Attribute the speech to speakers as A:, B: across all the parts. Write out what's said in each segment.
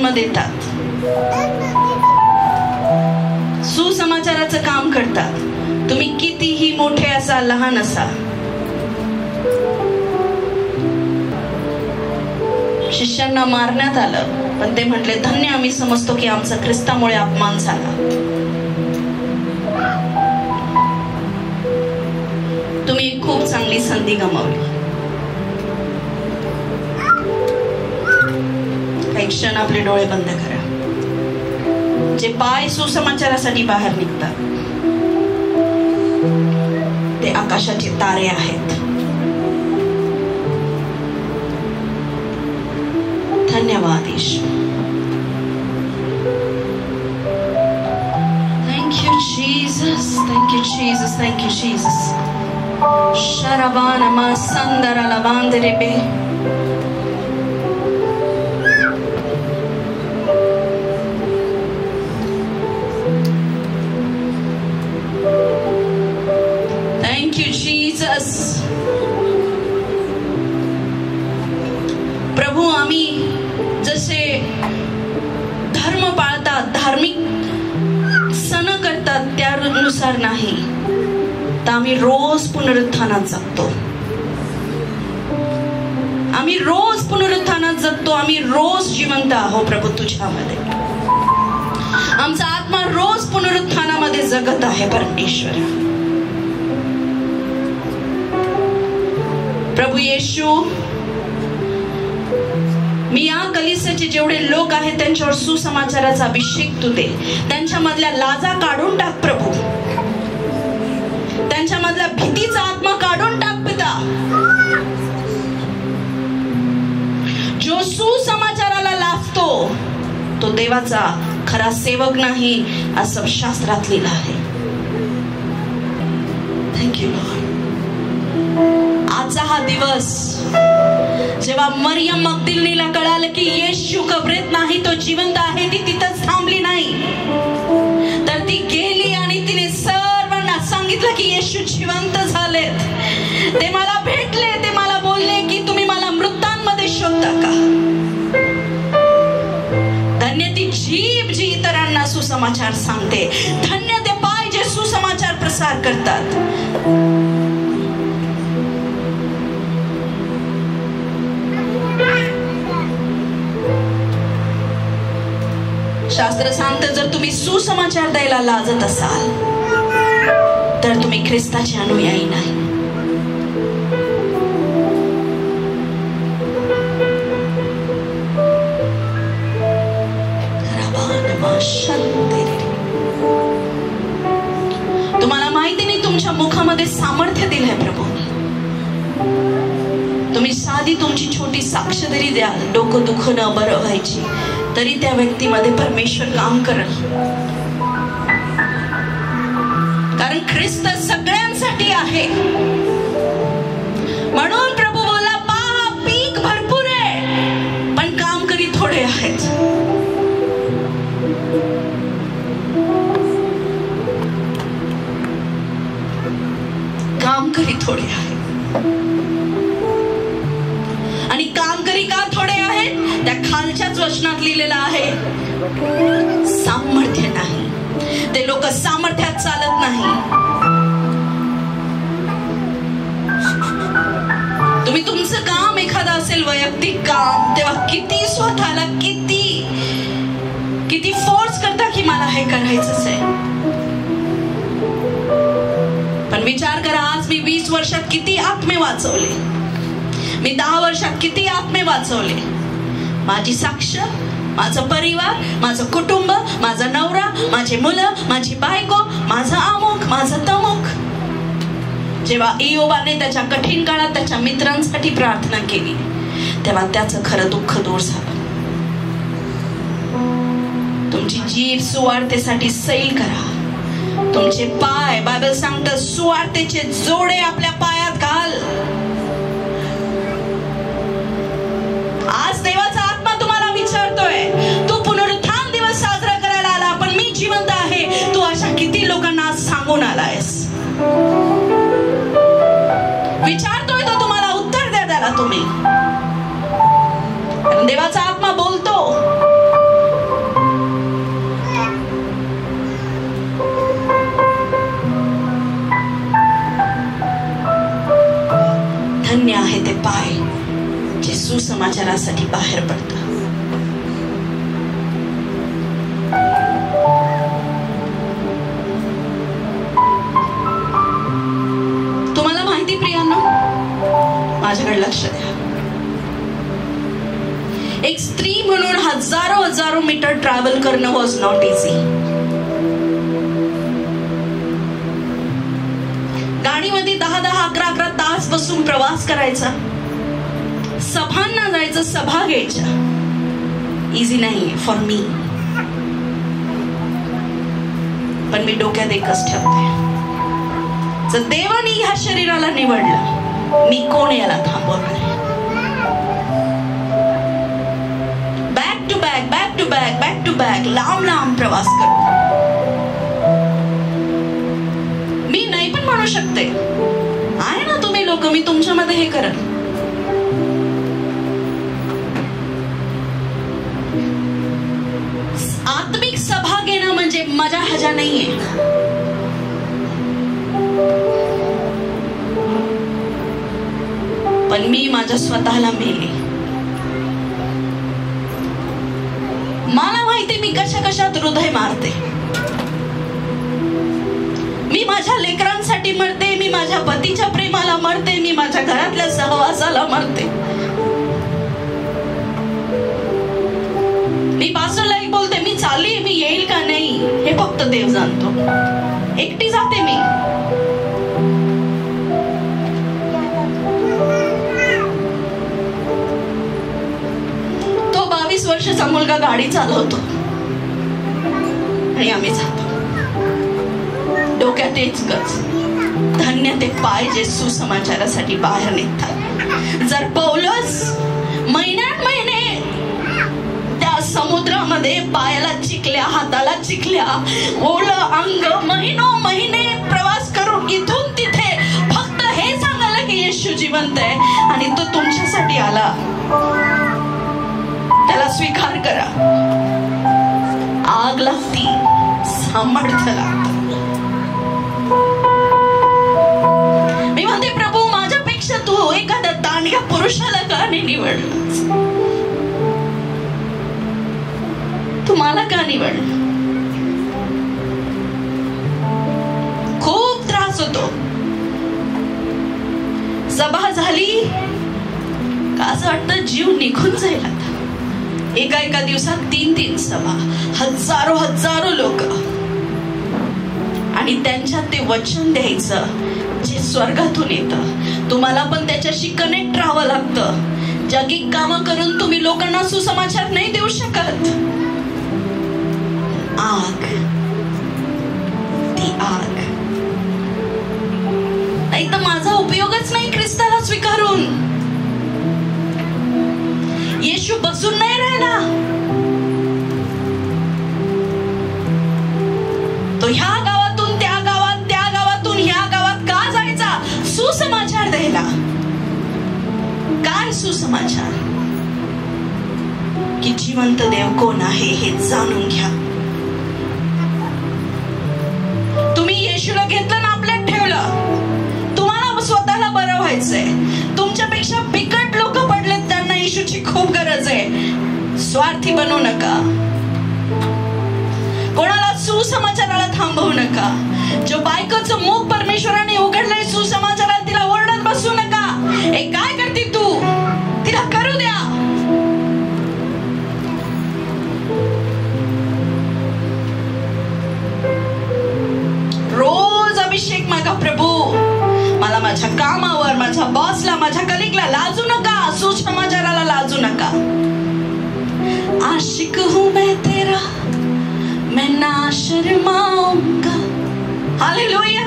A: जन्म देतात, सुसमाचाराचं काम करतात. तुम्ही कितीही मोठे असा लहान असा, शिष्यांना मारण्यात आलं पण ते म्हटले धन्य आम्ही समजतो की आमचा ख्रिस्तामुळे अपमान झाला. तुम्ही खूप चांगली संधी गमावली. काही क्षण आपले डोळे बंद करा. जे पाय सुसमाचारासाठी बाहेर निघतात ते आकाशाचे तारे आहेत. धन्यवाद ईश्वर. Thank you Jesus, thank you Jesus, thank you Jesus. Sharabana ma sandara lavandere be. Thank you Jesus. प्रभू, आम्ही जसे धर्म पाळतात, धार्मिक सण करतात त्यानुसार नाही, तर आम्ही रोज पुनरुत्थानात जगतो. आम्ही रोज पुनरुत्थानात जगतो. आम्ही रोज जिवंत आहोत प्रभू तुझ्यामध्ये. आमचा आत्मा रोज पुनरुत्थानामध्ये जगत आहे परमेश्वर. प्रभू येशू, मी या कलिसियाचे जेवढे लोक आहेत त्यांच्यावर सुसमाचाराचा अभिषेक तू दे. त्यांच्यामधल्या लाजा काढून टाक प्रभू. त्यांच्यामधल्या भीतीचा आत्मा काढून टाक पिता. जो सुसमाचाराला लाजतो तो देवाचा खरा सेवक नाही असं शास्त्रात लिहिलं आहे. Thank you Lord. आजचा हा दिवस जेव्हा मरियम मगदलिनीला कळालं की येशू कबरेत नाही, तो जिवंत आहे, ती तिथंच थांबली नाही, तर ती गेली आणि तिने सर्वांना सांगितलं की येशू जिवंत झालेत. ते मला भेटले, ते मला बोलले की तुम्ही मला मृतांमध्ये शोधता का. धन्य ती जीभ जी इतरांना सुसमाचार सांगते. धन्य ते पाय जे सुसमाचार प्रसार करतात. शास्त्र सांगतं जर तुम्ही सुसमाचार द्यायला लाजत असाल तर तुम्ही ख्रिस्ताचे अनुयायी नाही. तुम्हाला माहिती नाही तुमच्या मुखामध्ये सामर्थ्य दिलंय प्रभू. तुम्ही साधी तुमची छोटी साक्ष जरी द्याल, डोकं दुखणं बरं व्हायची, तरी त्या व्यक्तीमध्ये परमेश्वर काम करल. कारण ख्रिस्त सगळ्यांसाठी आहे. म्हणून प्रभू बोला, पहा पीक भरपूर आहे पण कामकरी थोडे आहेत. कामकरी थोडे आहेत. आणि कामकरी का थोडे आहेत? त्या खालच्याच वचनात लिहिलेलं आहे, सामर्थ्य नाही. ते लोक सामर्थ्यात चालत नाही. तुम्ही तुमचं काम एखादं असेल वैयक्तिक काम, तेव्हा किती स्वतःला किती फोर्स करता की मला हे करायचंच आहे. पण विचार करा, आज मी 20 वर्षात किती आत्मे वाचवले, मी 10 वर्षात किती आत्मे वाचवले. माझी साक्ष, माझं परिवार, माझं कुटुंब, माझा नवरा, माझी मुलं, माझी बायको, माझं अमुक, माझं तमुक. जेव्हा इयोबाने त्याच्या कठीण काळात त्याच्या मित्रांसाठी प्रार्थना केली तेव्हा त्याचं खरं दुःख दूर झालं. तुमची जीभ सुवार्तेसाठी सैल करा. तुमचे पाय, बायबल सांगतं सुवार्तेचे जोडे आपल्या पायात घाल. आज देवाचा आत्मा तुम्हाला विचारतोय, तू पुनरुत्थान दिवस साजरा करायला आला पण मी जिवंत आहे, तू अशा किती लोकांना आज सांगून आलायस? विचारतोय तो तुम्हाला, उत्तर द्या त्याला तुम्ही. देवाचा आत्मा बोलतो पाय जे सुसमाचारासाठी बाहेर पडतं. तुम्हाला माहिती प्रियांनो, माझ्याकडे लक्ष द्या, एक स्त्री म्हणून हजारो मीटर ट्रॅव्हल करणं वॉज नॉट इझी. गाडीमध्ये 10-11 तास बसून प्रवास करायचा, सभांना जायचं, सभा घ्यायच्या. इझी नाही फॉर मी. पण मी डोक्यात एकच ठेवते, जर देवाने ह्या शरीराला निवडलं, मी कोण याला थांबवणार आहे? बॅक टू बॅक लांब प्रवास करू. मी नाही पण म्हणू शकते, आहे ना तुम्ही लोक, मी तुमच्यामध्ये हे करत. आत्मिक सभा घेणं म्हणजे मजा हजा नाहीये. पण मी माझ्या स्वतःला मेले. मला माहिती मी कशात हृदय मारते. मी माझ्या लेकरांसाठी मरते, मी माझ्या पतीच्या प्रेमाला मरते, मी माझ्या घरातल्या सहवासाला मरते. मी पास्टरला एक बोलते, मी चालली, मी येईल का नाही हे फक्त देव जाणतो. एकटी जाते मी. तो 22 वर्षाचा मुलगा गाडी चालवतो आणि आम्ही जातो. डोक्यात एकच, धन्य ते पाय जे सुसमाचारासाठी बाहेर निघतात. जर पौलुस महिन्यात महिने त्या समुद्रामध्ये पायाला चिखल्या, हाताला चिखल्या, ओलं अंग, महिने प्रवास करून इथून तिथे फक्त हे सांगायला की येशू जिवंत आहे आणि तो तुमच्यासाठी आला, त्याला स्वीकार करा. आग लागती, सामर्थ्य लागतं. मी म्हणते, प्रभू माझ्यापेक्षा तू एखाद्या दांडग्या पुरुषाला का नाही निवडलास? तू मला का निवडलं? खूप त्रास होतो. सभा झाली का असं वाटतं जीव निघून जाईल आता. एका दिवसात 3 सभा, हजारो लोक, आणि त्यांच्यात ते वचन द्यायचं जे स्वर्गातून येतं. तुम्हाला पण त्याच्याशी कनेक्ट राहावं लागतं. जगी कामं करून तुम्ही लोकांना सुसमाचार नाही देऊ शकत. आग, ती आग नाही तर माझा उपयोगच नाही ख्रिस्ताला स्वीकारून. येशू बसून नाही राहिला. तो ह्या गावातून त्या गावात, त्या गावातून ह्या गावात का जायचा? सुसमाचार द्यायला. काय सुसमाचार? की जिवंत देव कोण आहे हे जाणून घ्या. तुम्ही येशूला घेतलं ना आपल्यात ठेवलं, तुम्हाला स्वतःला बरं व्हायचंय. तुमच्यापेक्षा बिकट लोक पडलेत, त्यांना येशूची खूप गरज आहे. स्वार्थी बनू नका. कोणाला सुसमाचाराला थांबवू नका. जो बायकोचं मुख परमेश्वराने उघडलंय सुसमाचाराला, तिला ओरडत बसू नका. ए काय करते तू? तिला करू द्या. रोज अभिषेक मागा. प्रभू मला माझ्या कामावर, माझ्या बॉसला, माझ्या कलिगला लाजू नका. सुसमाचाराला लाजू नका. आशिक हूं मैं तेरा, मैं ना शर्माऊंगा. हालेलुया.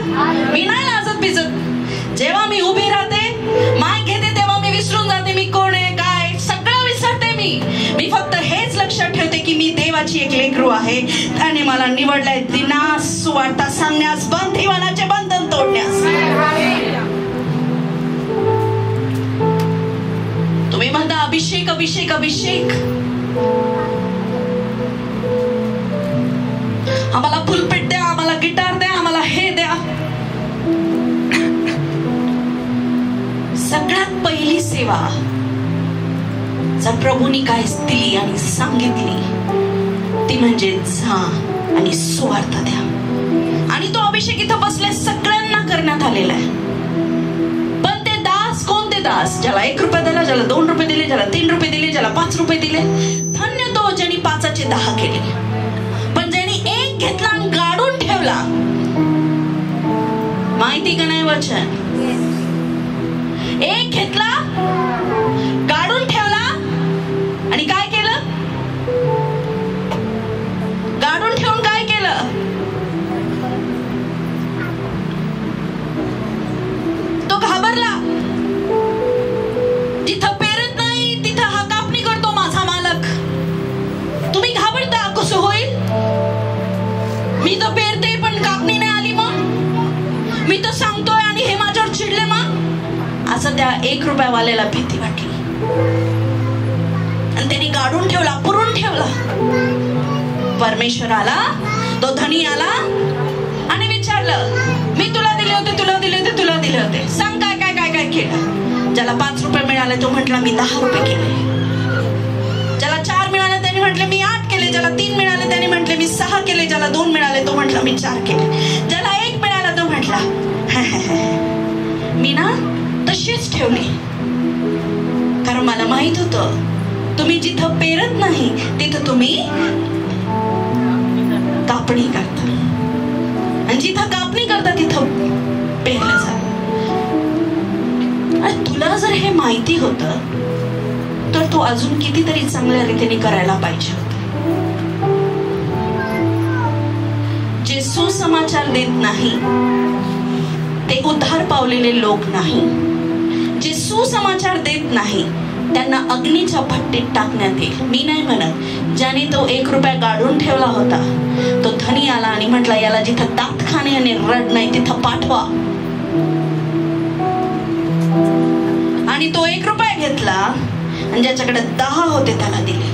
A: मी नाही लाजत भिजत. जेव्हा मी उभी राहते, माय घेते, तेव्हा मी विसरून जाते मी कोण आहे, काय, सगळं विसरते मी फक्त हेच लक्षात ठेवते की मी देवाची एक लेकरू आहे. त्याने मला निवडलंय दिनास सुवार्ता सांगण्यास, बंधीवानाचे बंधन तोडण्यास. तुम्ही म्हणता अभिषेक अभिषेक अभिषेक. आम्हाला फुलपेट द्या, आम्हाला गिटार द्या, आम्हाला हे द्या. सगळ्यात पहिली पहिली सेवा जर प्रभूंनी काय दिली आणि सांगितली ती म्हणजे जा आणि सुवार्थ द्या. आणि तो अभिषेक इथं बसले सगळ्यांना करण्यात आलेला आहे. पण ते दास, कोणते दास? ज्याला 1 रुपया दिला, ज्याला 2 रुपये दिले, ज्याला 3 रुपये दिले, ज्याला 5 रुपये दिले. धन्य तो ज्यांनी 5चे 10 केले. पण ज्यांनी 1 घेतला आणि गाडून ठेवला, माहिती का नाही वचन? 1 घेतला, गाडून ठेवला आणि काय केलं? गाडून ठेवून काय केलं? तो घाबरला. जिथं पेरत नाही तिथं हा कापणी करतो माझा मालक. तुम्ही घाबरता कसं होईल? मी तर पेरते पण कापणी नाही आली, मग मी तर सांगतोय आणि हे माझ्यावर चिडले मग. असं त्या 1 रुपयावाल्याला भीती वाटली आणि त्यांनी गाडून ठेवला, पुरून ठेवला. परमेश्वर आला, तो धनी आला आणि विचारलं, मी तुला दिले होते, तुला दिले होते, तुला दिले होते, सांग काय काय काय काय केलं? ज्याला 5 रुपये मिळाले तो म्हटला मी 10 रुपये केले. ज्याला 4 मिळाले त्याने म्हटले मी 8 केले. ज्याला 3 मिळाले त्याने म्हटले मी 6 केले. ज्याला 2 मिळाले तो म्हटला मी 4 केले. ज्याला 1 मिळाला तो म्हटला मी ना तशीच ठेवली, कारण मला माहित होतं तुम्ही जिथं पेरत नाही तिथं तुम्ही कापणी करता, आणि जिथं कापणी करता तिथं पेरलं जातं. आणि तुला जर हे माहिती होतं तर तू अजून कितीतरी चांगल्या रीतीने करायला पाहिजे होतं. जे सुसमाचार देत नाही ते उद्धार पावलेले लोक नाही. जे सुसमाचार देत नाही त्यांना अग्नीच्या भट्टीत टाकण्यात येईल. मी नाही म्हणत, ज्याने तो 1 रुपया गाडून ठेवला होता तो धनी आला आणि म्हटला याला जिथं दात खाणे आणि रड नाही तिथं पाठवा. आणि तो 1 रुपया घेतला आणि ज्याच्याकडे 10 होते त्याला दिले.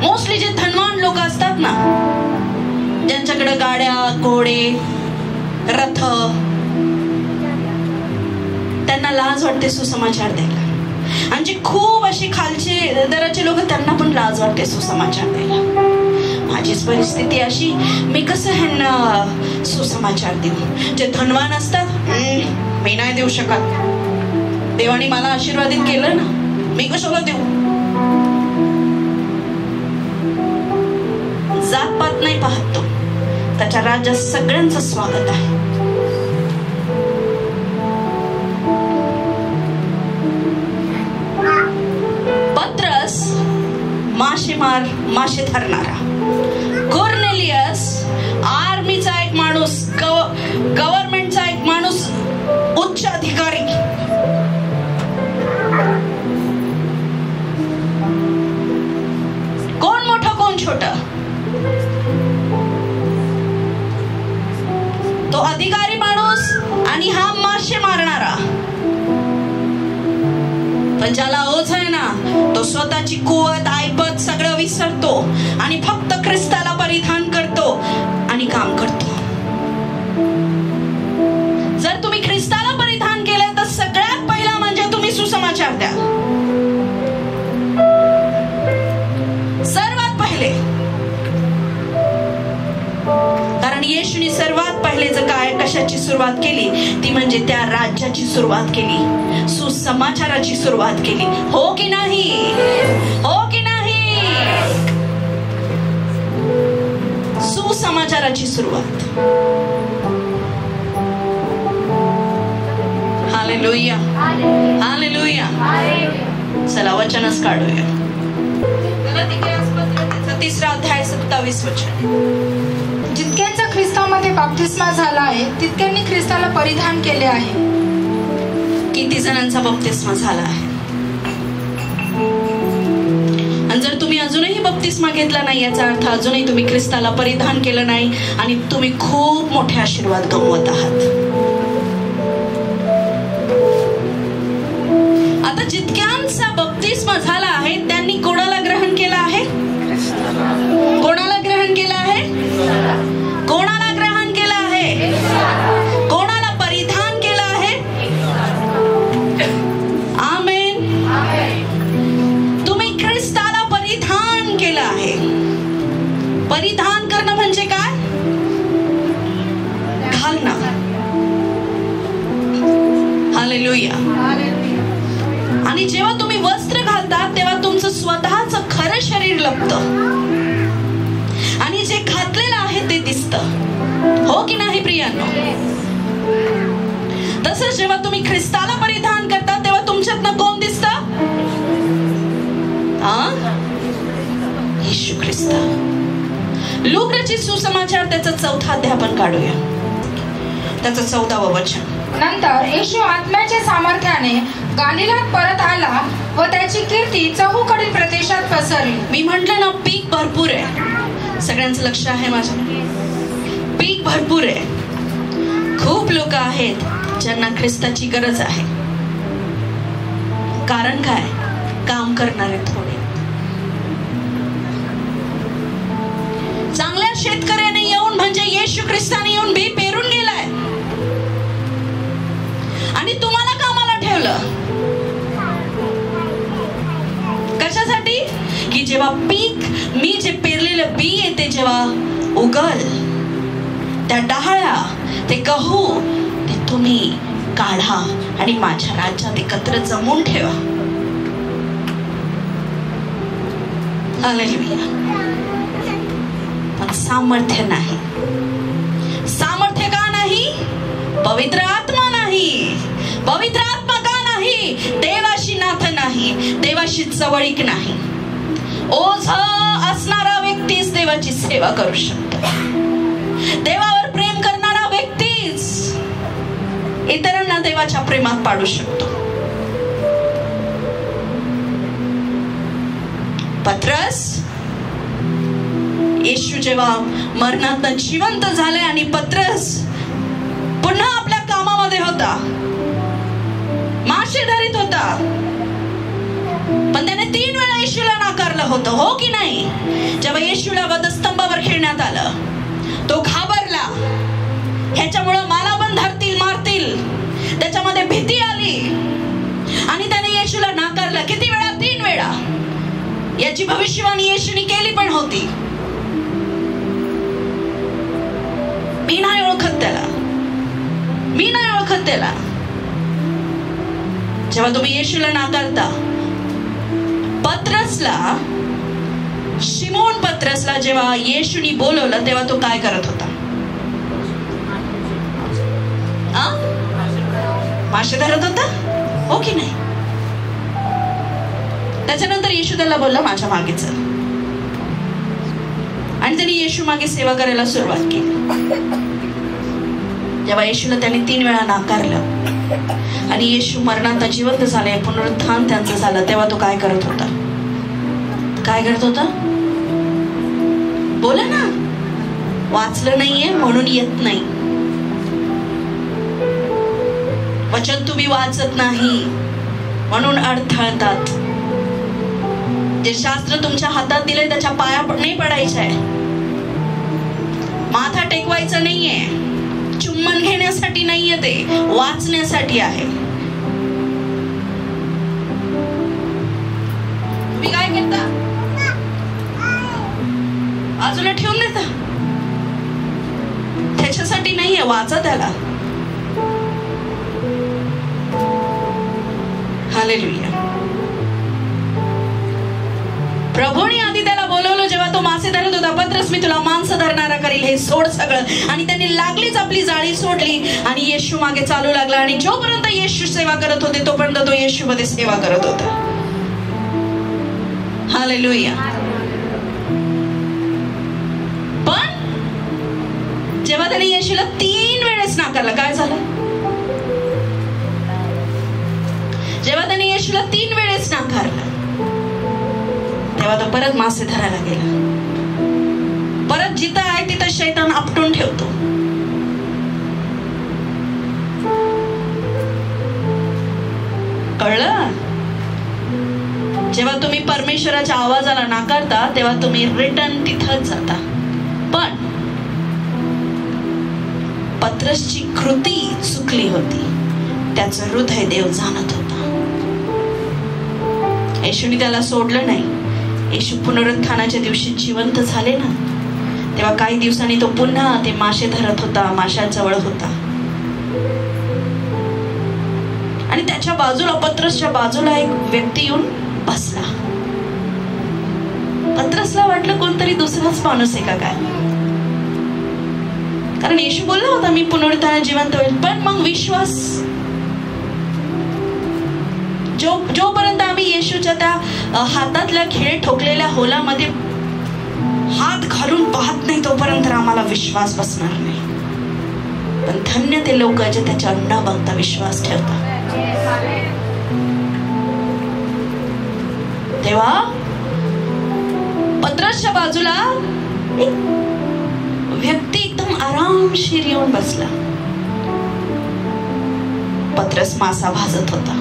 A: मोस्टली जे धनवान लोक असतात ना, ज्यांच्याकडे गाड्या, घोडे, रथ, त्यांना लाज वाटते सुसमाचार द्यायला. आणि जे खूप अशी खालचे दराचे लोक त्यांना पण लाज वाटते सुसमाचार द्यायला. माझीच परिस्थिती अशी, मी कसं ह्यांना सुसमाचार देऊ? जे धनवान असतात, मी नाही देऊ शकत, देवाने मला आशीर्वादित केलं ना, मी कशाला देऊ? जातपात नाही पाहत तो, त्याच्या राज्यात सगळ्यांचं स्वागत आहे. पत्रस मासे धरणारा, कोर्नेलियस आर्मीचा एक माणूस, गव्हर्नमेंटचा एक माणूस, उच्च अधिकारी. कोण मोठं कोण छोटं? तो अधिकारी माणूस आणि हा मासे मारणारा. पण ज्याला ओझ आहे ना, तो स्वतःची कुवत, ऐपत सगळं विसरतो आणि फक्त ख्रिस्ताला परिधान करतो आणि काम करतो. जर तुम्ही ख्रिस्ताला परिधान केलं तर सगळ्यात पहिला म्हणजे तुम्ही सुसमाचार द्या. सर्वात पहिले, कारण येशूने सर्वात पहिले काय कशाची सुरुवात केली? ती म्हणजे त्या राज्याची सुरुवात केली, सुसमाचाराची सुरुवात केली. हो की नाही? हो की नाही? सुसमाचाराची सुरुवात. Hallelujah, hallelujah. चला वचनच काढूया. 3 अध्याय 27 वचन.
B: जितक्यांचा ख्रिस्तामध्ये बाप्तिस्मा झाला आहे तितक्यांनी ख्रिस्ताला परिधान केले आहे.
A: किती जणांचा बाप्तिस्मा झाला आहे? आणि जर तुम्ही अजूनही बाप्तिस्मा घेतला नाही याचा अर्थ अजूनही तुम्ही ख्रिस्ताला परिधान केलं नाही आणि तुम्ही खूप मोठे आशीर्वाद गमवत आहात. आता जितक्यांचा बाप्तिस्मा झाला आहे त्यांनी कोणाला ग्रहण केलं आहे? कोणाला ग्रहण केलं आहे? कोणाला ग्रहण केलं आहे? कोणाला परिधान केलं हालेलुया. आणि जेव्हा तुम्ही वस्त्र घालता तेव्हा तुमचं स्वतःच खरं शरीर लपतं आणि जे घातलेलं आहे ते दिसतं. हो की नाही प्रियांनो? तसंच जेव्हा तुम्ही ख्रिस्ताला परिधान करता तेव्हा तुमच्यातनं कोण दिसतं? येशू ख्रिस्त. लूक रचित सुसमाचार त्याचा 4 अध्याय आपण काढूया, त्याचं 14वं वचन.
B: नंतर येशू आत्म्याच्या सामर्थ्याने गालिलात परत आला व त्याची कीर्ती चहूकडील प्रदेशात पसरली.
A: मी म्हटलं ना, पीक भरपूर आहे. सगळ्यांचं लक्ष आहे माझं? पीक भरपूर आहे. खूप लोक आहेत ज्यांना ख्रिस्ताची गरज आहे. कारण काय? काम करणारे थोडे. चांगल्या शेतकऱ्याने येऊन म्हणजे येशू ख्रिस्ताने येऊन बी पेरून गेलाय आणि तुम्हाला कामाला ठेवलं. कशासाठी? की जेव्हा पीक, मी जे पेरलेलं बी येते जेव्हा उगल, त्या डाळ्या, ते गहू, ते तुम्ही काढा आणि माझ्या राज्यात एकत्र जमवून ठेवा. हालेलुया. पण सामर्थ्य नाही. सामर्थ्य का नाही? पवित्र आत्मा नाही. पवित्र आत्मा का नाही? देवाशी नातं नाही, देवाशी जवळीक नाही. ओझ असणारा व्यक्तीच देवाची सेवा करू शकतो. देवावर प्रेम करणारा व्यक्तीच इतरांना देवाच्या प्रेमात पाडू शकतो. पत्रस, येशू जेव्हा मरणातून जिवंत झाले आणि पत्रस पुन्हा आपल्या कामामध्ये होता, मासे धरीत होता, पण त्याने 3 वेळा येशूला नाकारलं होतं. हो की नाही? जेव्हा येशूला वधस्तंभावर खेळण्यात आलं, तो घाबरला. ह्याच्यामुळं मला पण धरतील, मारतील, त्याच्यामध्ये भीती आली आणि त्याने येशूला नाकारलं. किती वेळा? 3 वेळा. याची भविष्यवाणी येशूने केली पण होती. मी नाही ओळखत त्याला, मी नाही ओळखत त्याला. जेव्हा तुम्ही येशूला नाकारता, पत्रसला, शिमोन पत्रसला जेव्हा येशूनी बोलवलं तेव्हा तो काय करत होता? मासे धरत होता. हो की नाही? त्याच्यानंतर येशू त्याला बोलला, माझ्या मागे चल. आणि त्यांनी येशू मागे सेवा करायला सुरुवात केली. जेव्हा येशूला त्याने 3 वेळा नाकारलं आणि येशू मरणात जिवंत झाले, पुनरुत्थान त्यांचं झालं, तेव्हा तो काय करत होता? काय करत होता? बोला ना. वाचलं नाहीये म्हणून येत नाही. वचन तुम्ही वाचत नाही म्हणून अडथळतात. जे शास्त्र तुमच्या हातात दिले त्याच्या पाया नाही पडायचं आहे. माथा टेकवायचं नाहीये, चुंबन घेण्यासाठी नाहीये, ते वाचण्यासाठी आहे. तुम्ही काय करता? बाजूला ठेवून देता. त्याच्यासाठी नाहीये, वाचा त्याला. हालेलुया. प्रभूने आधी त्याला बोलवलं जेव्हा तो मासे धरत होता, पत्रस मी तुला मांस धरणारा करील, हे सोड सगळं. आणि त्यांनी लागलीच आपली जाळी सोडली आणि येशू मागे चालू लागला. आणि जोपर्यंत येशू सेवा करत होते तोपर्यंत तो येशू मध्ये सेवा करत होता. हालेलुया. पण जेव्हा त्याने येशूला 3 वेळेस नाकारलं, काय झालं? जेव्हा त्याने येशूला 3 वेळेस नाकारलं तेव्हा तो परत मासे धरायला गेला. परत जिथं आहे तिथं शैतान आपटून ठेवतो. कळलं? जेव्हा तुम्ही परमेश्वराच्या आवाजाला नाकारता तेव्हा तुम्ही रिटर्न तिथंच जाता. पण पत्रसची कृती चुकली होती, त्याचं हृदय देव जाणत होता. येशूने त्याला सोडलं नाही. येशू पुनरुत्थानाच्या दिवशी जिवंत झाले ना, तेव्हा काही दिवसांनी तो पुन्हा ते मासे धरत होता, माशांजवळ होता. आणि त्याच्या बाजूला, पत्रसच्या बाजूला एक व्यक्ती येऊन बसला. पत्रसला वाटलं कोणतरी दुसराच माणूस आहे का काय, कारण येशू बोलला होता मी पुनरुत्थानाने जिवंत होईल. पण मग विश्वास, जोपर्यंत आम्ही येशूच्या त्या हातातल्या खिळे ठोकलेल्या होलामध्ये हात घालून पाहत नाही तोपर्यंत आम्हाला विश्वास बसणार नाही. पण धन्य ते लोक जे त्याच्यावर न बघता विश्वास ठेवतात. तेव्हा पत्रसच्या बाजूला एक व्यक्ती एकदम आरामशीर येऊन बसला. पत्रस मासा भाजत होता.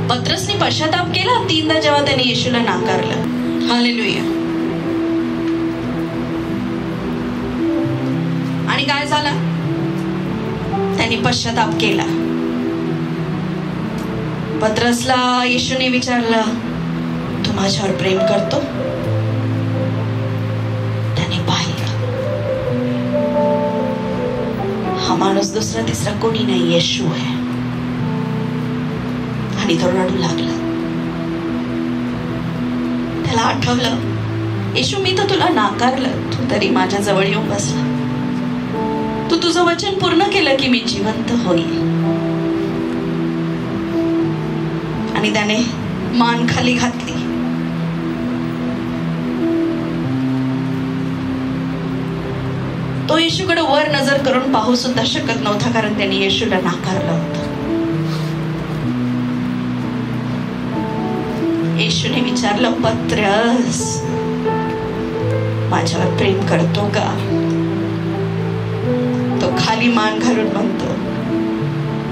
A: पत्रसने पश्चाताप केला 3दा जेव्हा त्याने येशूला नाकारलं. हालेलुया. आणि काय झालं, त्याने पश्चाताप केला. पत्रसला येशूने विचारलं, तू माझ्यावर प्रेम करतो? त्याने पाहिलं हा माणूस दुसरा तिसरा कोणी नाही, येशू आहे. आणि तो रडू लागला. त्याला आठवलं, येशू मी तर तुला नाकारलं, तू तरी माझ्या जवळ येऊन बसला. तू तुझं वचन पूर्ण केलं की मी जिवंत होईल. आणि त्याने मान खाली घातली. तो येशूकडे वर नजर करून पाहू सुद्धा शकत नव्हता, कारण त्याने येशूला नाकारलं होतं. येशूने विचारलं, पत्रस माझ्यावर प्रेम करतो का? तो खाली मान घालून म्हणतो,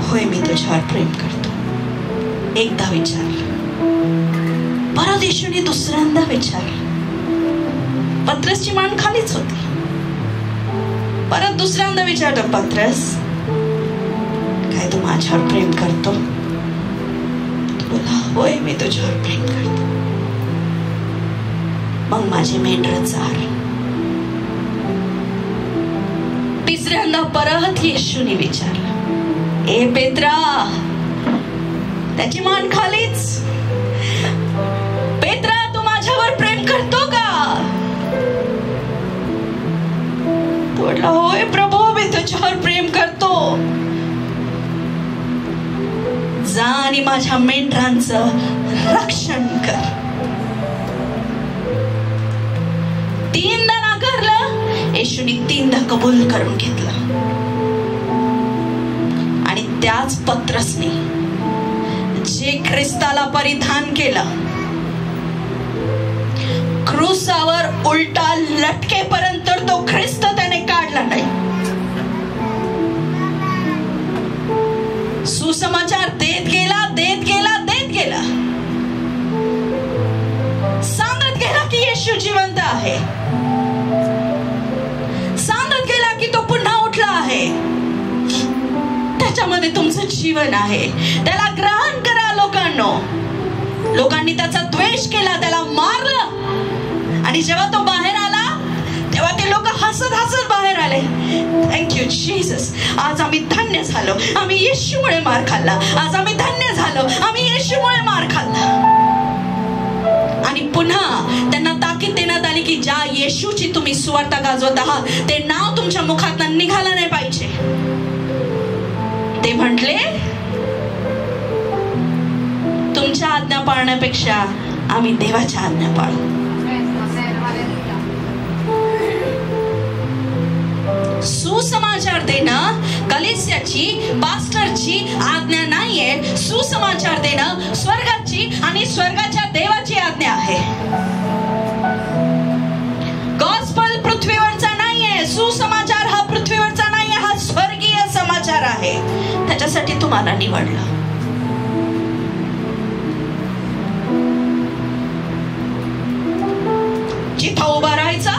A: होय मी तुझ्यावर प्रेम करतो. एकदा विचारलं, परत येशूने दुसऱ्यांदा विचारलं. पत्रसची मान खालीच होती. परत दुसऱ्यांदा विचारलं, पत्रस काय तू माझ्यावर प्रेम करतो? बोला, होय मी तुझ्यावर प्रेम करतो. मग माझे मेंढरं चार. तिसऱ्यांदा परत येशूने विचारलं, ए पेत्रा, त्याची मान खालीच, पेत्रा तू माझ्यावर प्रेम करतो का? तो म्हटला, होय प्रभू मी तुझ्यावर प्रेम करतो. जा आणि माझ्या मेंढरांचं रक्षण कर. 3दा नाकारलं, येशूने 3दा कबूल करून घेतलं. आणि त्याच पत्रसने जे ख्रिस्ताला परिधान केलं, क्रूसावर उलटा लटकेपर्यंत तो ख्रिस्त त्याने काढला नाही. सुसमाचार देत गेला, देत गेला, देत गेला. सांगत गेला की येशू जिवंत आहे. सांगत गेला की तो पुन्हा उठला आहे. त्याच्यामध्ये तुमचं जीवन आहे. त्याला ग्रहण करा लोकांनो. लोकांनी त्याचा द्वेष केला, त्याला मारलं. आणि जेव्हा तो बाहेर आला तेव्हा ते लोक हसत हसत बाहेर आले. Thank you Jesus. आज आम्ही धन्य झालो, आम्ही येशूमुळे मार खाल्ला. आज आम्ही धन्य झालो, आम्ही येशूमुळे मार खाल्ला. आणि पुन्हा त्यांना ताकीद देण्यात आली की ज्या येशूची तुम्ही सुवार्ता गाजवत आहात ते नाव तुमच्या मुखातून निघालं नाही पाहिजे. ते म्हटले, तुमच्या आज्ञा पाळण्यापेक्षा आम्ही देवाच्या आज्ञा पाळू. सुसमाचार देणं कलीसियाची, पास्टरची आज्ञा नाहीये. सुसमाचार देणं स्वर्गाची आणि स्वर्गाच्या देवाची आज्ञा आहे. गॉस्पल पृथ्वीवरचा नाहीये. सुसमाचार हा पृथ्वीवरचा नाहीये, हा स्वर्गीय समाचार आहे. त्याच्यासाठी तुम्हाला निवडलं. जिथं उभा राहायचा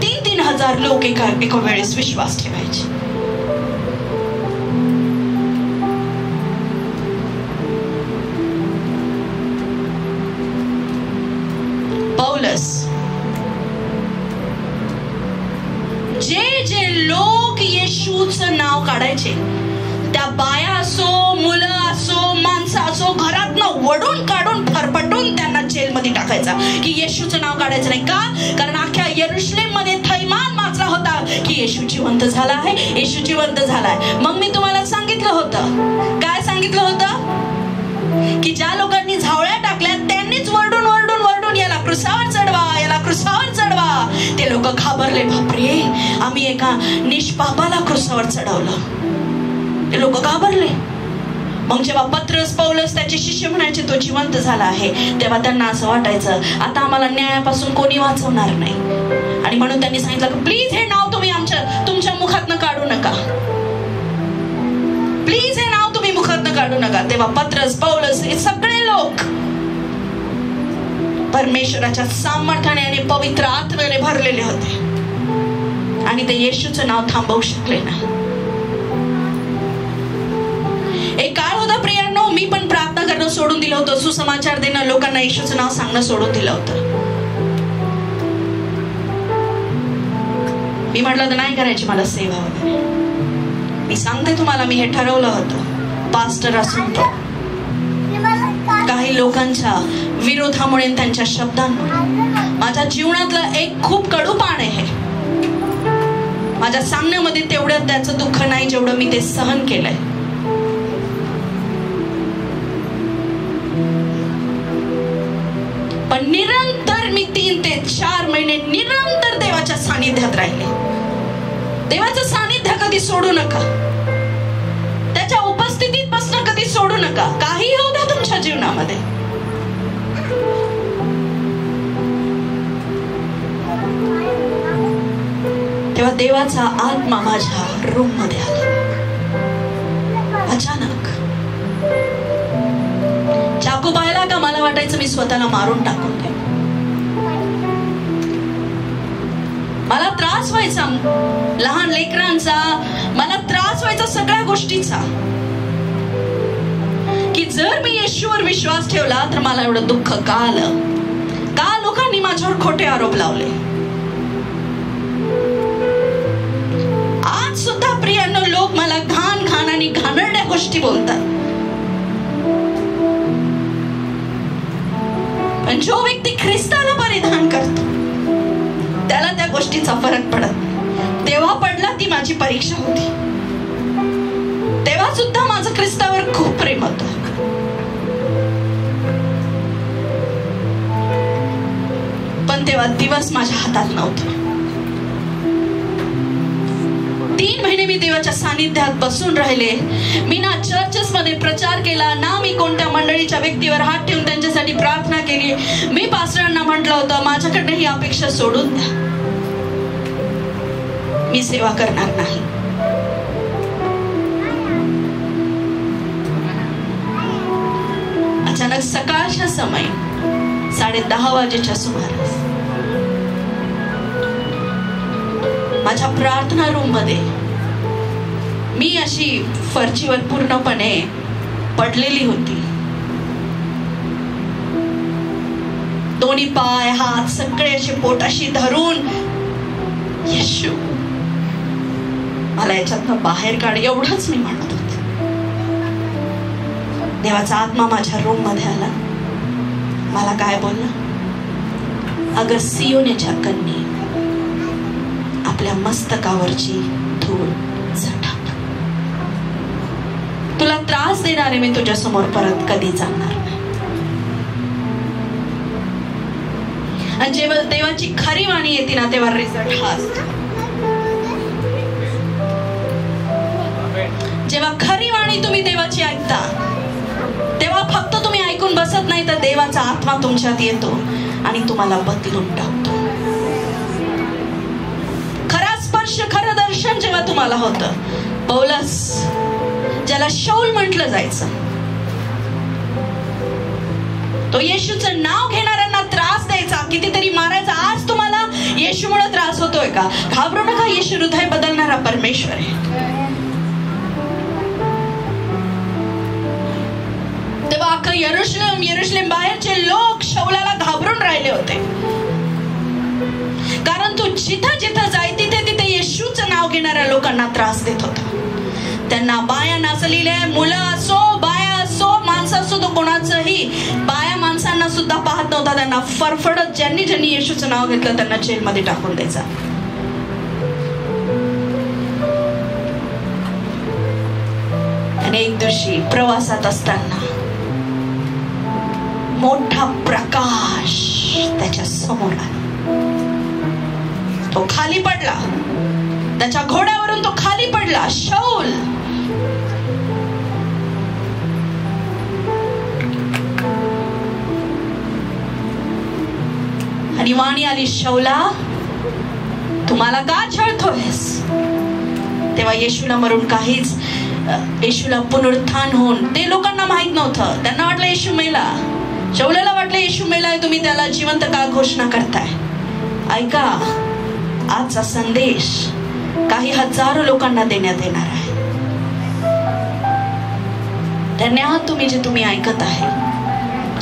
A: 3,000 लोक एका वेळेस विश्वास ठेवायचे. पौलस काढायचे. त्या बाया असो, मुलं असो, माणसं असो, घरातनं वडून काढून फरफटून त्यांना जेलमध्ये टाकायचा की येशूचं नाव काढायचं नाही. का? कारण अख्ख्या यरुशलेम मध्ये थैमान माजला होता की येशू जिवंत झाला आहे, येशू जिवंत झालाय. मग मी तुम्हाला सांगितलं होतं, काय सांगितलं होतं? की ज्या लोकांनी झावळ्या टाकल्या त्यांनीच वरडून वरडून वरडून याला क्रुसावर चढवा, याला क्रुसावर चढवा. ते लोक घाबरले, बापरे आम्ही एका निष्पापाला क्रुसावर चढवलं. ते लोक घाबरले. मग जेव्हा पत्रस, पौलस त्याचे शिष्य म्हणायचे तो जिवंत झाला आहे, तेव्हा त्यांना असं वाटायचं आता आम्हाला न्यायापासून कोणी वाचवणार नाही. आणि म्हणून त्यांनी सांगितलं की प्लीज हे नाव तुम्ही तुमच्या मुखातनं काढू नका, प्लीज हे नाव तुम्ही मुखातनं काढू नका. तेव्हा पत्रस, पौलस हे सगळे लोक परमेश्वराच्या सामर्थ्याने आणि पवित्र आत्म्याने भरलेले होते आणि ते येशूचं नाव थांबवू शकले नाही. एक काळ होता प्रियांनो, मी पण प्रार्थना करणं सोडून दिलं होतं, सुसमाचार देणं, लोकांना येशूचं नाव सांगणं सोडून दिलं होतं. मी म्हटलं तर नाही करायची मला सेवा वगैरे. मी सांगते तुम्हाला, मी हे ठरवलं होतं पास्टर असून काही लोकांच्या विरोधामुळे, त्यांच्या शब्दांमुळे माझ्या जीवनातलं एक खूप कडू पान आहे. माझ्या सांगण्यामध्ये तेवढं त्याचं दुःख नाही जेवढं मी ते सहन केलंय. पण निरंतर मी 3 ते 4 महिने निरंतर देवाच्या सानिध्यात राहिले. देवाचं सानिध्य कधी सोडू नका, त्याच्या उपस्थितीत बसणं कधी सोडू नका, काही होऊ द्या तुमच्या जीवनामध्ये. तेव्हा देवाचा आत्मा माझ्या रूम मध्ये आला अचानक. चाकू पाहिला का मला वाटायचं मी स्वतःला मारून टाकून दे. मला त्रास व्हायचा लहान लेकरांचा, मला त्रास व्हायचा सगळ्या गोष्टीचा, की जर मी येशूवर विश्वास ठेवला तर मला एवढं दुःख का आलं, का लोकांनी माझ्यावर खोटे आरोप लावले. आज सुद्धा प्रियांनो लोक मला घाण घाण आणि घाणेरड्या गोष्टी बोलतात. पण जो व्यक्ती ख्रिस्ताला परिधान करतो त्याला त्या गोष्टीचा फरक पडत नाही. तेव्हा पडला ती माझी परीक्षा होती. तेव्हा सुद्धा माझं ख्रिस्तावर खूप प्रेम होतं. पण तेव्हा दिवस माझ्या हातात नव्हते. 3 महिने मी देवाच्या सानिध्यात बसून राहिले. मी ना चर्चेस मध्ये प्रचार केला, ना मी कोणत्या मंडळीच्या व्यक्तीवर हात ठेवून त्यांच्यासाठी प्रार्थना केली. मी पास्टरांना म्हटलं होतं माझ्याकडनं ही अपेक्षा सोडून द्या, मी सेवा करणार नाही. अचानक सकाळच्या समय 10:30 वाजेच्या सुमारास माझ्या प्रार्थना रूम मध्ये मी अशी फरशीवर पूर्णपणे पडलेली होती. दोन्ही पाय, हात सगळे असे पोटाशी धरून, येशू मला याच्यातनं बाहेर काढ, एवढंच मी म्हणत होते. देवाचा आत्मा माझ्या रूम मध्ये आला. मला काय बोलला, अगं सियोनच्या कन्ये आपल्या मस्तकावरची धूळ झटक. तुला त्रास देणारे मी तुझ्या समोर परत कधी जाणार नाही. आणि जेव्हा देवाची खरी वाणी येते ना तेव्हा रिझल्ट हा असतो. जेव्हा खरी वाणी तुम्ही देवाची ऐकता तेव्हा फक्त तुम्ही ऐकून बसत नाही तर देवाचा आत्मा तुमच्यात येतो आणि तुम्हाला बदलून टाकतो. खरा स्पर्श, खरं दर्शन जेव्हा तुम्हाला होतं. पौलस ज्याला शौल म्हटलं जायचं, तो येशूचं नाव घेणाऱ्यांना त्रास द्यायचा, कितीतरी मारायचा. आज तुम्हाला येशूमुळे त्रास होतोय का? घाबरू नका, येशू हृदय बदलणारा परमेश्वर आहे. तेव्हा अख्खं यरुशलेम बाहेरचे लोक शौलाला घाबरून राहिले होते, कारण तो जिथं जिथं जाय तिथे तिथे येशूचं नाव घेणाऱ्या लोकांना त्रास देत होता. त्यांना बायांना असं लिहिलंय, मुलं असो बाया असो माणसं असो तो कोणाचंही, बाया माणसांना सुद्धा पाहत नव्हता, त्यांना फरफडत ज्यांनी ज्यांनी येशूचं नाव घेतलं त्यांना जेलमध्ये टाकून द्यायचा. आणि एक दिवशी प्रवासात असताना मोठा प्रकाश त्याच्या समोर आला. तो खाली पडला, त्याच्या घोड्यावरून तो खाली पडला. शाऊल आणि वाणी आली, शाऊला तुम्हाला का छळतोयस? तेव्हा येशूला मरून काहीच, येशूला पुनरुत्थान होऊन, ते लोकांना माहित नव्हतं, त्यांना वाटलं येशू मेला. शाऊलाला वाटलं येशू मेलाय, तुम्ही त्याला जिवंत का घोषणा करताय? ऐका, आजचा संदेश काही हजारो लोकांना देण्यात येणार आहे. धन्यवाद तुम्ही जे तुम्ही ऐकत आहे,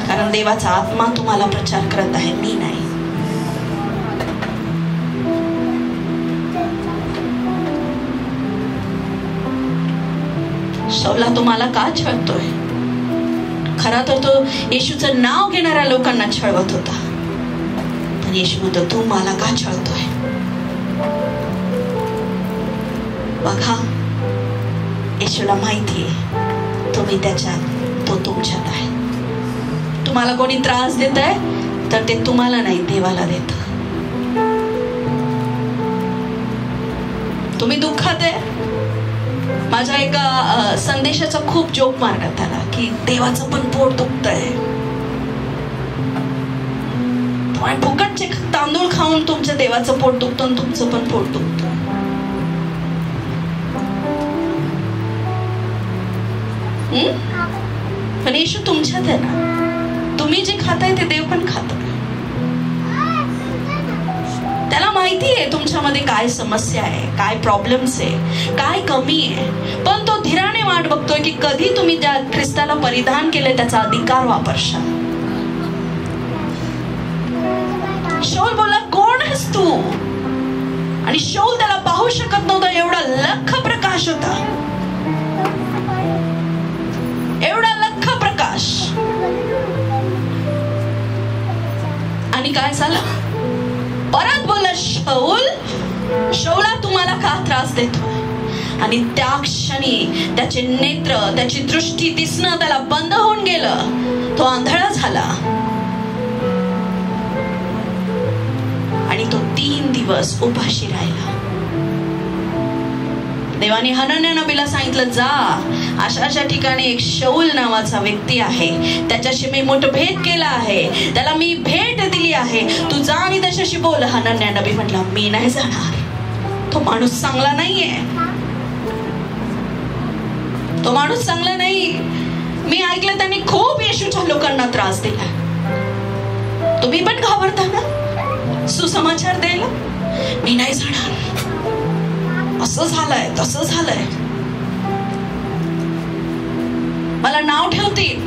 A: कारण देवाचा आत्मा तुम्हाला प्रचार करत आहे, मी नाही. शाऊला तुम्हाला का छळतोय? खरा तर तो येशूचं नाव घेणाऱ्या लोकांना छळवत होता, पण येशू म्हणतो तू मला का छळतोय? बघा, येशूला माहितीये तुम्ही त्याच्यात, तो तुमच्यात आहे. तुम्हाला कोणी त्रास देत आहे तर ते तुम्हाला नाही, देवाला देत. तुम्ही दुःखात आहे. माझ्या एका संदेशाचा खूप जोक मारण्यात आला की देवाचं पण पोट दुखतंय, फुकटचे तांदूळ खाऊन तुमच्या देवाचं पोट दुखतं आणि तुमचं पण पोट दुखतं. पण येशू तुमच्यात आहे ना, तुम्ही जे खाताय ते देव पण खात. त्याला माहिती आहे तुमच्यामध्ये काय समस्या आहे, काय प्रॉब्लेम्स आहे, काय कमी आहे, पण तो धीराने वाट बघतोय की कधी तुम्ही त्या ख्रिस्ताला परिधान केले त्याचा अधिकार वापरशाल. शाऊल बोलला कोण आहेस तू? आणि शाऊल त्याला पाहू शकत नव्हता, एवढा लख प्रकाश होता, एवढा लख प्रकाश. आणि काय झालं? परत बोलला शाऊल, शाऊला तुम्हाला का त्रास देतोय? आणि त्या क्षणी त्याचे नेत्र, त्याची दृष्टी दिसणं त्याला बंद होऊन गेलं. तो आंधळा झाला आणि तो 3 दिवस उपाशी राहिला. देवाने हनन्या नबीला सांगितलं, जा अशा ठिकाणी एक शाऊल नावाचा व्यक्ती आहे, त्याच्याशी मी मुठभेद केला आहे, त्याला मी भेट दिली आहे, तू जा आणि त्याच्याशी बोल. हनन्या नबी म्हटला, मी नाही जाणार, तो माणूस चांगला नाहीये, तो माणूस चांगला नाही. मी ऐकलं त्यांनी खूप येशूच्या लोकांना त्रास दिला. तुम्ही पण घाबरता ना सुसमाचार द्यायला? मी नाही जाणार, असं झालंय तसं झालंय, मला नाव ठेवतील,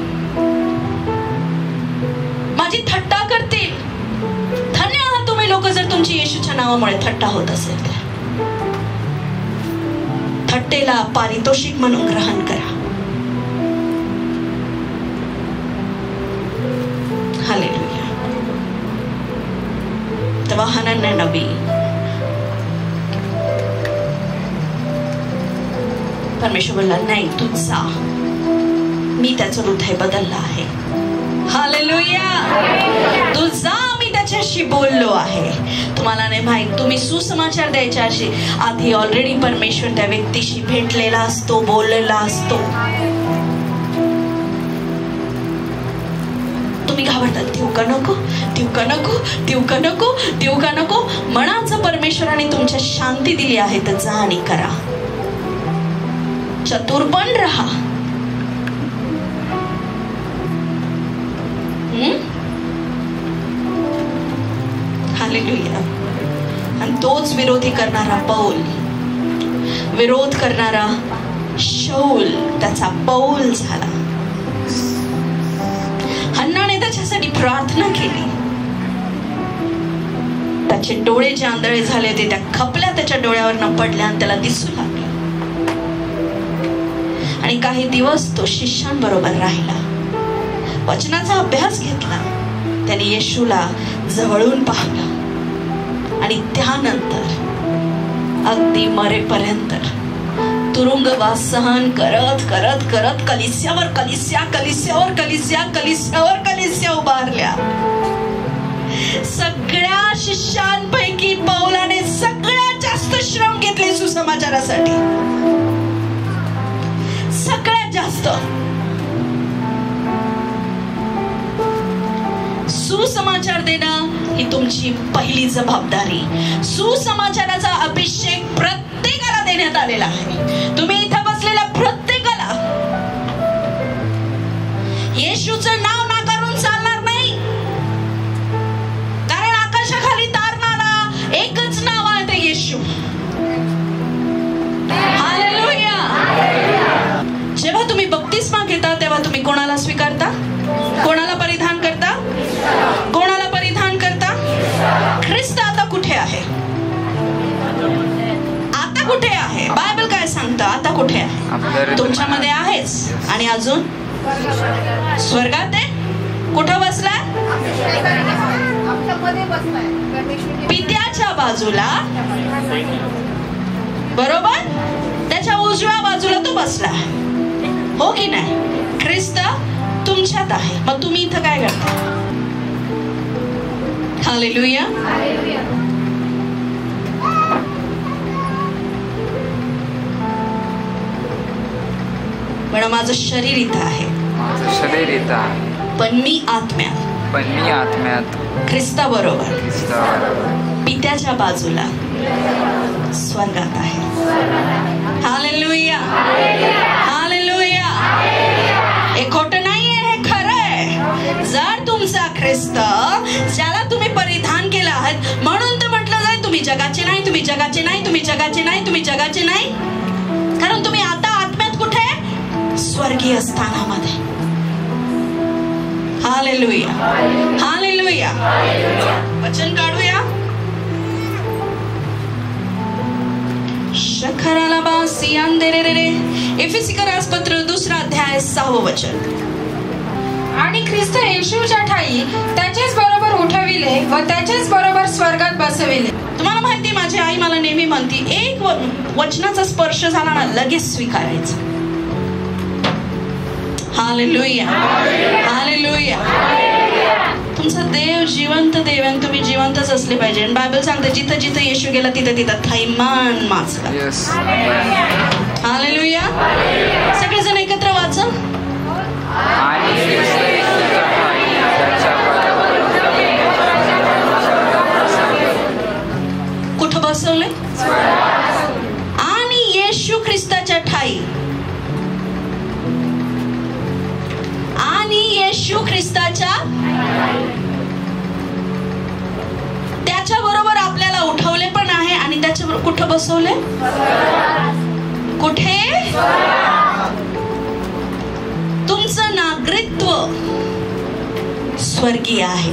A: माझी थट्टा करतील. धन्य आहात तुम्ही लोक जर तुमची येशूच्या नावामुळे थट्टा होत असेल तर. थट्टेला पारितोषिक म्हणून ग्रहण करा. हालेलुया. तेव्हा हनन्या नबी परमेश्वर बोलला, नाही तू जा, मी त्याचं हृदय बदललं आहे. हालेलुया. तू जा, मी त्याच्याशी बोललो आहे. तुम्हाला नाही माहित, तुम्ही सुसमाचार द्यायच्या आधी ऑलरेडी परमेश्वर त्या व्यक्तीशी भेटलेला असतो, बोललेला असतो. तुम्ही घाबरतात, देऊ का नको, देऊ का नको, देऊ का नको, देऊ का नको. मनाचं परमेश्वराने तुमच्या शांती दिली आहे तर जा आणि करा. चतुर पण रहा. हालेलुया. आणि तोच विरोधी करणारा पौल, विरोध करणारा शाऊल त्याचा पौल झाला. हन्नाने त्याच्यासाठी प्रार्थना केली. त्याचे डोळे जे आंधळे झाले होते त्या खपल्या त्याच्या डोळ्यावर न पडल्या आणि त्याला दिसू लागले. आणि काही दिवस तो शिष्यांबरोबर राहिला, वचनाचा अभ्यास घेतला. त्याने येशूला जवळून पाहिलं आणि त्यानंतर अगदी मरेपर्यंत तुरुंगवास सहन करत करत करत कलिस्यावर कलिस्या उभारल्या. सगळ्या शिष्यांपैकी पौलाने सगळ्यात जास्त श्रम घेतले सुसमाचारासाठी, सगळ्यात जास्त. सुसमाचार देणं ही तुमची पहिली जबाबदारी. सुसमाचाराचा अभिषेक प्रत्येकाला देण्यात आलेला आहे. तुम्ही इथं बसलेल्या प्रत्येकाला येशूचं नाव नाकारून चालणार नाही, कारण आकाशाखाली तारणारा एकच नाव आहे, ते येशू. हालेलुया. जेव्हा तुम्ही बप्तिस्मा घेता तेव्हा तुम्ही कोणाला स्वीकारता? कोणाला परिधान करता? कोणाला परिधान करता? ख्रिस्त आता कुठे आहे? आता कुठे आहे? बायबल काय सांगतं? आता कुठे आहे? तुमच्यामध्ये आहेच. आणि अजून स्वर्गात आहे. कुठं बसलाय? पित्याच्या बाजूला, बरोबर. त्याच्या उजव्या बाजूला तो बसला, हो की नाही? ख्रिस्त तुमच्यात आहे. मग तुम्ही इथं काय करता? हालेलुया. पण माझं शरीर इथं आहे, पण मी आत्म्यात ख्रिस्ताबरोबर पित्याच्या बाजूला स्वर्गात आहे. हालेलुया. हालेलुया. हे खोटं नाहीये, हे खरं आहे. जर तुमचा ख्रिस्त ज्याला तुम्ही परिधान केला आहात, म्हणून तर म्हटलं जाईल तुम्ही जगाचे नाही, तुम्ही जगाचे नाही, तुम्ही जगाचे नाही, तुम्ही जगाचे नाही. कारण तुम्ही आता आत्म्यात कुठे? स्वर्गीय स्थानामध्ये. हालेलुया. हालेलुया. वचन काढूया. शखराला बासियान दे रे रे. एफेसीकरास पत्र 2 अध्याय 6 वचन.
B: आणि ख्रिस्त येशूच्या ठाई त्याच्याच बरोबर उठविले व त्याच्याच बरोबर स्वर्गात बसविले.
A: तुम्हाला माहिती, माझी आई मला नेहमी म्हणती, एक वचनाचा स्पर्श झाला ना लगेच स्वीकारायचा. हालेलुया. हालेलुया. तुमचा देव जिवंत देव आहे, तुम्ही जिवंतच असले पाहिजे. आणि बायबल सांगते जिथं जिथं येशू गेला तिथं तिथं थैमान माचला. हालेलुया. सगळेजण एकत्र वाचा. कुठं बसवले? आणि येशू ख्रिस्ताच्या ठाई, आणि येशू ख्रिस्ताच्या त्याच्या बरोबर आपल्याला उठवले पण आहे. आणि त्याच्या कुठं बसवले? कुठे? तुमचं नागरिकत्व स्वर्गीय आहे.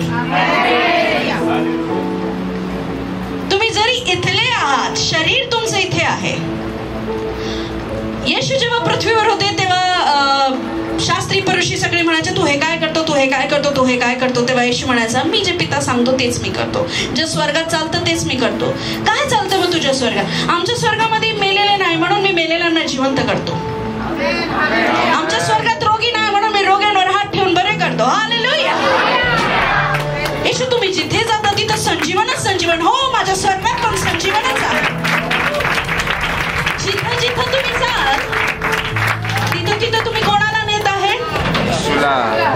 A: तुम्ही जरी इथले आहात, शरीर तुमचं इथे आहे. येशू जेव्हा पृथ्वीवर होते तेव्हा शास्त्री परुषी सगळे म्हणायचे, तू हे काय करतो, तू हे काय करतो, तू हे काय करतो. तेव्हा येशू म्हणायचा, मी जे पिता सांगतो तेच मी करतो. जे स्वर्गात चालतं तेच मी करतो. काय चालतं मग तुझ्या स्वर्गात? आमच्या स्वर्गामध्ये मेलेले नाही म्हणून मी मेलेल्यांना जिवंत करतो. आमच्या स्वर्गात रोगी नाही म्हणून मी रोग्यांवर हात ठेवून बरे करतो. हालेलुया. येशू तुम्ही जिथे जाता तिथं संजीवनच संजीवन. हो, माझ्या स्वर्गात पण संजीवनच आहे. जिथं जिथं तुम्ही जाल तिथं तिथं तुम्ही कोणाला नेत आहे?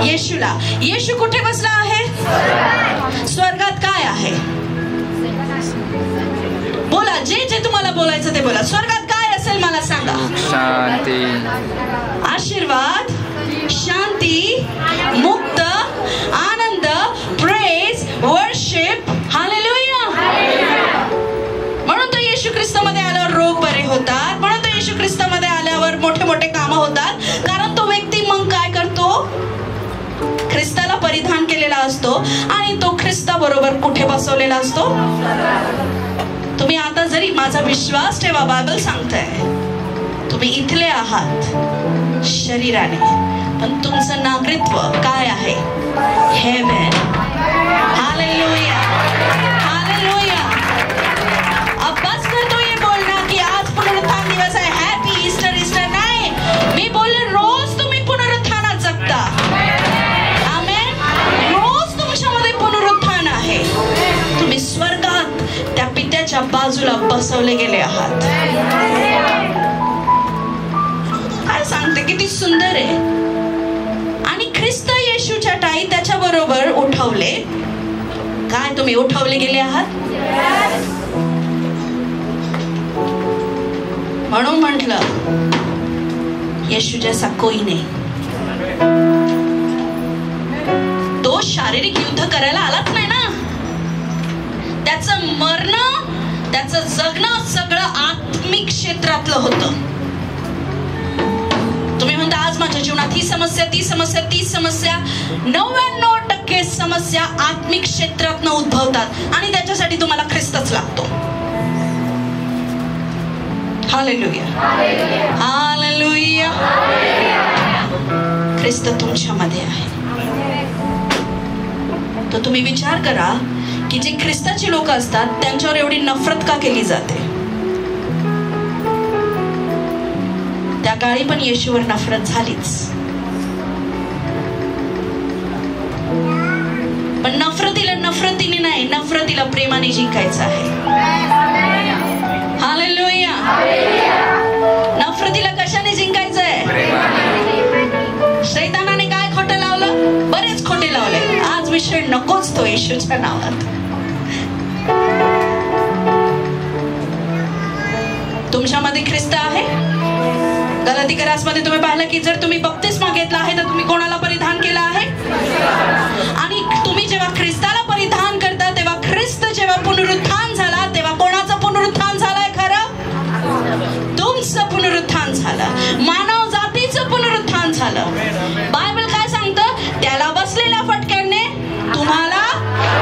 A: येशूला. येशू कुठे बसला आहे? स्वर्गात. काय आहे? बोला, जे जे तुम्हाला बोलायचं ते बोला. स्वर्गात काय असेल मला सांगा.
C: शांती,
A: आशीर्वाद, शांती, मुक्त, आनंद, प्रेज, वर्शिप. हालेलुया. म्हणून तो येशू ख्रिस्तामध्ये आल्यावर रोग बरे होतात. म्हणून तो येशू ख्रिस्तामध्ये आल्यावर मोठे मोठे कामं होतात. कारण तो व्यक्ती मग काय करतो? ख्रिस्ताला परिधान केलेला असतो आणि तो ख्रिस्ताबरोबर कुठे बसवलेला असतो? तुम्ही आता जरी माझा विश्वास ठेवा, बायबल सांगताय तुम्ही इथले आहात, शरीराने, पण तुमचं नागरिकत्व काय आहे? हेवन. Hallelujah, hallelujah. अब्बास करतो ये बोलना की आज पुनरुत्थान दिवस आहे, हॅपी ईस्टर. ईस्टर नाही, मी बोलले रोज तुम्ही पुनरुत्थानात जगता. आमेन. रोज तुमच्यामध्ये पुनरुत्थान आहे. तुम्ही स्वर्गात त्या पित्याच्या बाजूला बसवले गेले आहात. काय सांगते, किती सुंदर आहे. आणि ख्रिस्त येशूच्या ठाई त्याच्या बरोबर उठवले. काय तुम्ही उठवले गेले आहात? म्हणून म्हटलं येशू जैसा कोई नाही. तो शारीरिक युद्ध करायला आलाच नाही ना. त्याचं मरण, त्याचं जगणं सगळं आत्मिक क्षेत्रातलं होतं. तुम्ही म्हणता आज माझ्या जीवनात ही समस्या, ती समस्या, ती समस्या. 99% समस्या आत्मिक क्षेत्रातनं उद्भवतात आणि त्याच्यासाठी तुम्हाला ख्रिस्तच लागतो. Hallelujah, hallelujah. ख्रिस्त तुमच्यामध्ये आहे. तर तुम्ही विचार करा की जे ख्रिस्ताची लोक असतात त्यांच्यावर एवढी नफरत का केली जाते? त्या काळी पण येशूवर नफरत झालीच, पण नफरतीला नफरतीने नाही, नफरतीला प्रेमाने जिंकायचं आहे. हालेलुया. नफरतीला कशाने जिंकायचं आहे? शैतानाने काय खोटं लावलं? बरेच खोटे लावले. आज विषय नकोच तो येशूच्या नावात. तुमच्यामध्ये ख्रिस्त आहे. गलातिकरासमध्ये तुम्ही पाहिलं की जर तुम्ही बप्तिस्मा घेतला आहे तर तुम्ही कोणाला परिधान केला आहे? आणि तुम्ही जेव्हा ख्रिस्ताला परिधान करता तेव्हा ख्रिस्त जेव्हा पुनरुत्थान झाला तेव्हा कोणाचं पुनरुत्थान झालंय? खरं तुमचं पुनरुत्थान झालं, मानव जातीचं पुनरुत्थान झालं. बायबल काय सांगतं? त्याला बसलेल्या फटक्याने तुम्हाला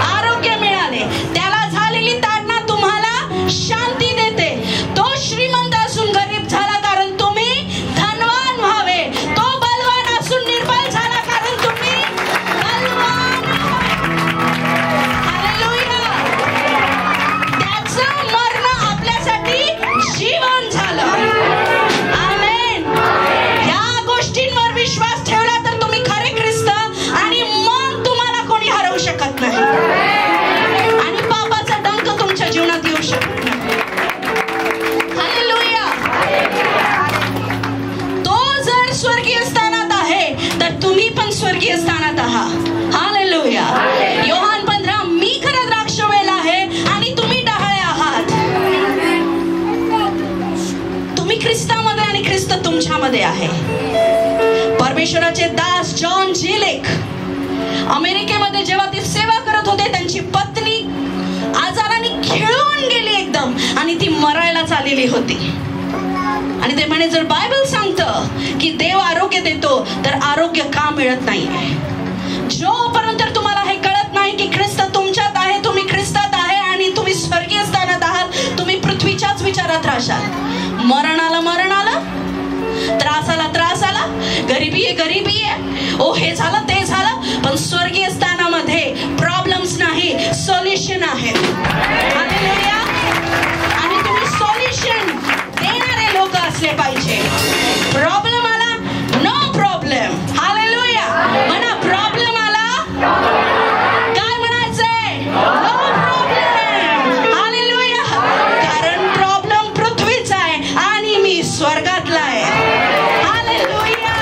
A: आरोग्य मिळाले, त्याला झालेली ताडना तुम्हाला शांती देते. तो श्रीमंत असून गरीब झाला कारण तुम्ही धनवान व्हावे. तो बलवान असून निर्बल झाला कारण तुम्ही बलवान. हालेलुया. त्याचं मरण आपल्यासाठी जीवन झालं. आमेन. या गोष्टींवर विश्वास ठेवला तर तुम्ही खरे ख्रिस्त, आणि मग तुम्हाला कोणी हरवू शकत नाही आणि पापाचा डंक तुमच्या जीवनात येऊ शकत नाही. हालेलुया. तो जर स्वर्गीय स्थानात आहे तर तुम्ही पण स्वर्गीय स्थानात आहात. हालेलुया. योहान 15, मी खरा द्राक्षवेल आहे आणि तुम्ही डहाळे आहात. तुम्ही ख्रिस्तामध्ये आणि ख्रिस्त तुमच्यामध्ये आहे. परमेश्वराचे दास जॉन जिलेक अमेरिकेमध्ये जेव्हा ते सेवा करत होते, त्यांची पत्नी आजाराने खिळून गेली एकदम आणि ती मरायला चाललेली होती. आणि ते म्हणे जर बायबल सांगतं की देव आरोग्य देतो तर आरोग्य का मिळत नाहीये? जोपर्यंत तुम्हाला हे कळत नाही की ख्रिस्त तुमच्यात आहे, तुम्ही ख्रिस्तात आहे आणि तुम्ही स्वर्गीय स्थानात आहात, तुम्ही पृथ्वीच्याच विचारात राहशाल. मरणाला मरण आलं, त्रासाला त्रास आला, गरिबी आहे गरिबी आहे, ओ हे झालं ते झालं, पण स्वर्गीय स्थानामध्ये प्रॉब्लेम्स नाही, सॉल्युशन आहे. हालेलुया. आणि तुम्ही सॉल्युशन देणारे लोक असले पाहिजे. प्रॉब्लेम आला, नो प्रॉब्लेम. हालेलुया. म्हणा प्रॉब्लेम आला, काय म्हणायचंय? No problem. हालेलुया. कारण प्रॉब्लेम पृथ्वीचा आहे आणि मी स्वर्गातला आहे. हालेलुया.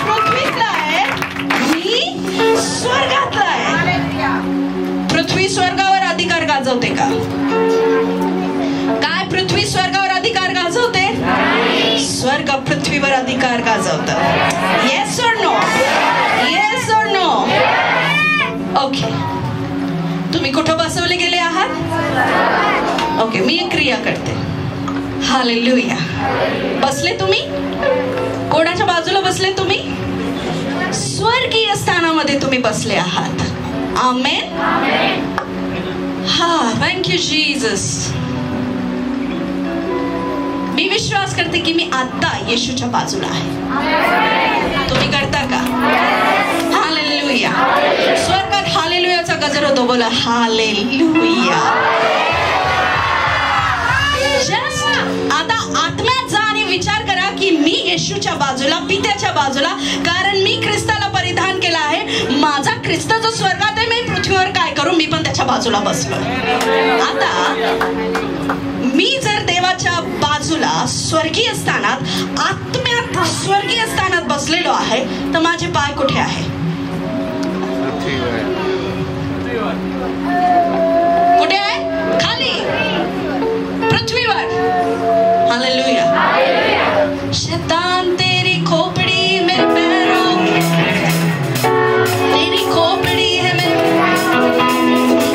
A: पृथ्वीतला आहे, मी स्वर्गातला आहे. पृथ्वी स्वर्गावर अधिकार गाजवते का? काय पृथ्वी स्वर्गावर अधिकार गाजवते? स्वर्ग पृथ्वीवर अधिकार गाजवतं. येस और नो? येस और नो? ओके. तुम्ही कुठं बसवले गेले आहात? ओके, मी एक क्रिया करते. हालेलुया. बसले तुम्ही? कोणाच्या बाजूला बसले तुम्ही? स्वर्गीय स्थानामध्ये तुम्ही बसले आहात. आमेन. हा, थँक यू जीसस. मी विश्वास करते की मी आता येशूच्या बाजूला आहे. तुम्ही करता का? हालेलुया. स्वर्गात हालेलुयाचा गजर होतो. बोला हालेलुया. जस्ट आता आत्म्यात जा आणि विचार करा की मी येशूच्या बाजूला, पित्याच्या बाजूला, कारण मी ख्रिस्ताला परिधान केला आहे. माझा ख्रिस्त जो स्वर्गात आहे, मी पृथ्वीवर काय करू? मी पण त्याच्या बाजूला बसलो. आता मी जर देवाच्या बाजूला स्वर्गीय स्थानात, आत्म्यात स्वर्गीय स्थानात बसलेलो आहे, तर माझे पाय कुठे आहे? कुठे आहे? खाली, पृथ्वीवर. हालेलुया. शैतान तेरी खोपड़ी मेरे पैरों की, तेरी खोपड़ी है मेरे,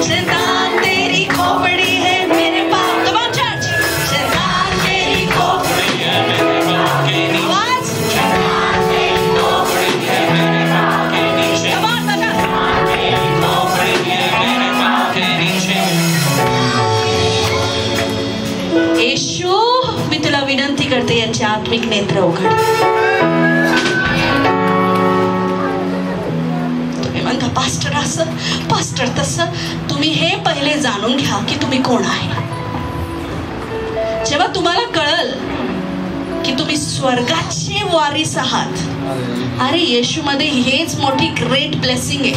A: शैतान तेरी खोपड़ी है मेरे पाँव. Come on church. शैतान तेरी खोपड़ी है मेरे पाँव के नीचे. आवाज. शैतान तेरी खोपड़ी है मेरे पाँव के नीचे. Come on बता. शैतान तेरी खोपड़ी है मेरे पाँव के नीचे. येशू, मी तुला विनंती करते, यांचे आत्मिक नेत्र उघड. तुम्ही म्हणता पास्टर असं, पास्टर तसं. तुम्ही हे पहिले जाणून घ्या की तुम्ही कोण आहे. जेव्हा तुम्हाला कळल की तुम्ही स्वर्गाचे वारीस आहात, अरे येशू मध्ये हेच मोठी ग्रेट ब्लेसिंग आहे.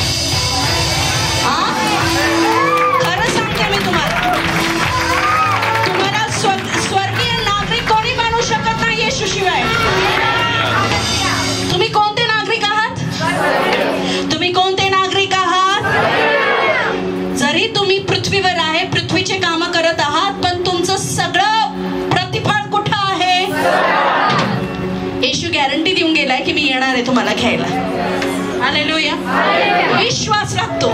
A: खरं सांगते मी तुम्हाला, स्वर्गीय नागरिक कोणी बनू शकत नाही येशू शिवाय. तुम्ही कोणते नागरिक आहात? तुम्ही कोणते नागरिक आहात? जरी तुम्ही पृथ्वीवर आहे, पृथ्वीचे काम करत आहात, पण तुमचं सगळं प्रतिफळ कुठं आहे? येशू गॅरंटी देऊन गेलाय की मी येणार आहे तुम्हाला घ्यायला. हालेलुया. विश्वास लागतो.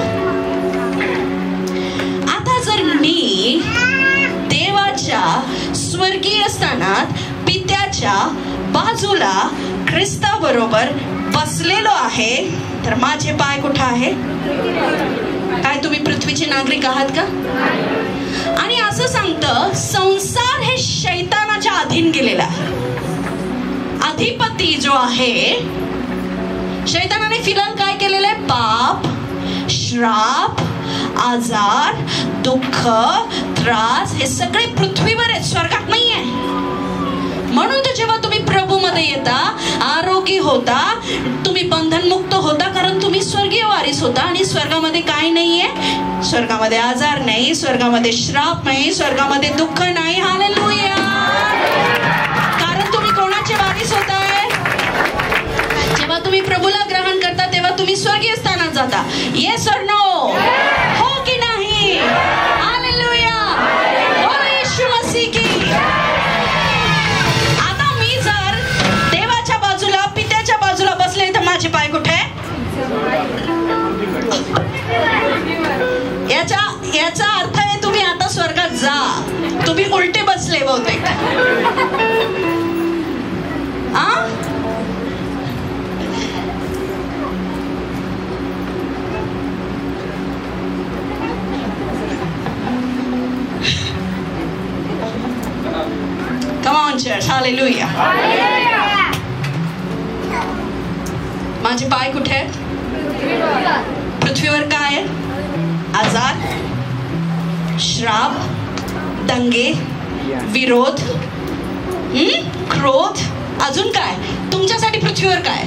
A: आता जर मी देवाच्या स्वर्गीय स्थानात, पित्याच्या बाजूला ख्रिस्ताबरोबर बसलेलो आहे, तर माझे पाय कुठे आहे? काय तुम्ही पृथ्वीचे नागरिक आहात का? आणि असं सांगतं, संसार हे शैतानाच्या अधीन गेलेला आहे. अधिपती जो आहे, शैतानाने फिलहाल काय केलेलं आहे? पाप, श्राप, आजार, दुःख, त्रास हे सगळे पृथ्वीवर आहेत, स्वर्गात नाही आहे. म्हणून तर जेव्हा तुम्ही प्रभूमध्ये येता, आरोगी होता, तुम्ही बंधनमुक्त होता, कारण तुम्ही स्वर्गीय वारीस होता. आणि स्वर्गामध्ये काय नाहीये? स्वर्गामध्ये आजार नाही, स्वर्गामध्ये श्राप नाही, स्वर्गामध्ये दुःख नाही. हालेलुया. कारण तुम्ही कोणाचे वारीस होताय? जेव्हा तुम्ही प्रभूला ग्रहण करता, तेव्हा तुम्ही स्वर्गीय स्थानात जाता. येस और नो? हो की नाही? हालेलुया. बोलो येशू मसीह की. आता मी जर देवाच्या बाजूला, पित्याच्या बाजूला बसले, तर माझे पाय कुठे? याचा अर्थ आहे तुम्ही आता स्वर्गात जा. तुम्ही उलटे बसले बहुतेक. Come on church. Hallelujah. माझे पाय कुठे आहेत? पृथ्वीवर काय आहे? आजार, श्राप, दंगे, विरोध, क्रोध. अजून काय? तुमच्यासाठी पृथ्वीवर काय?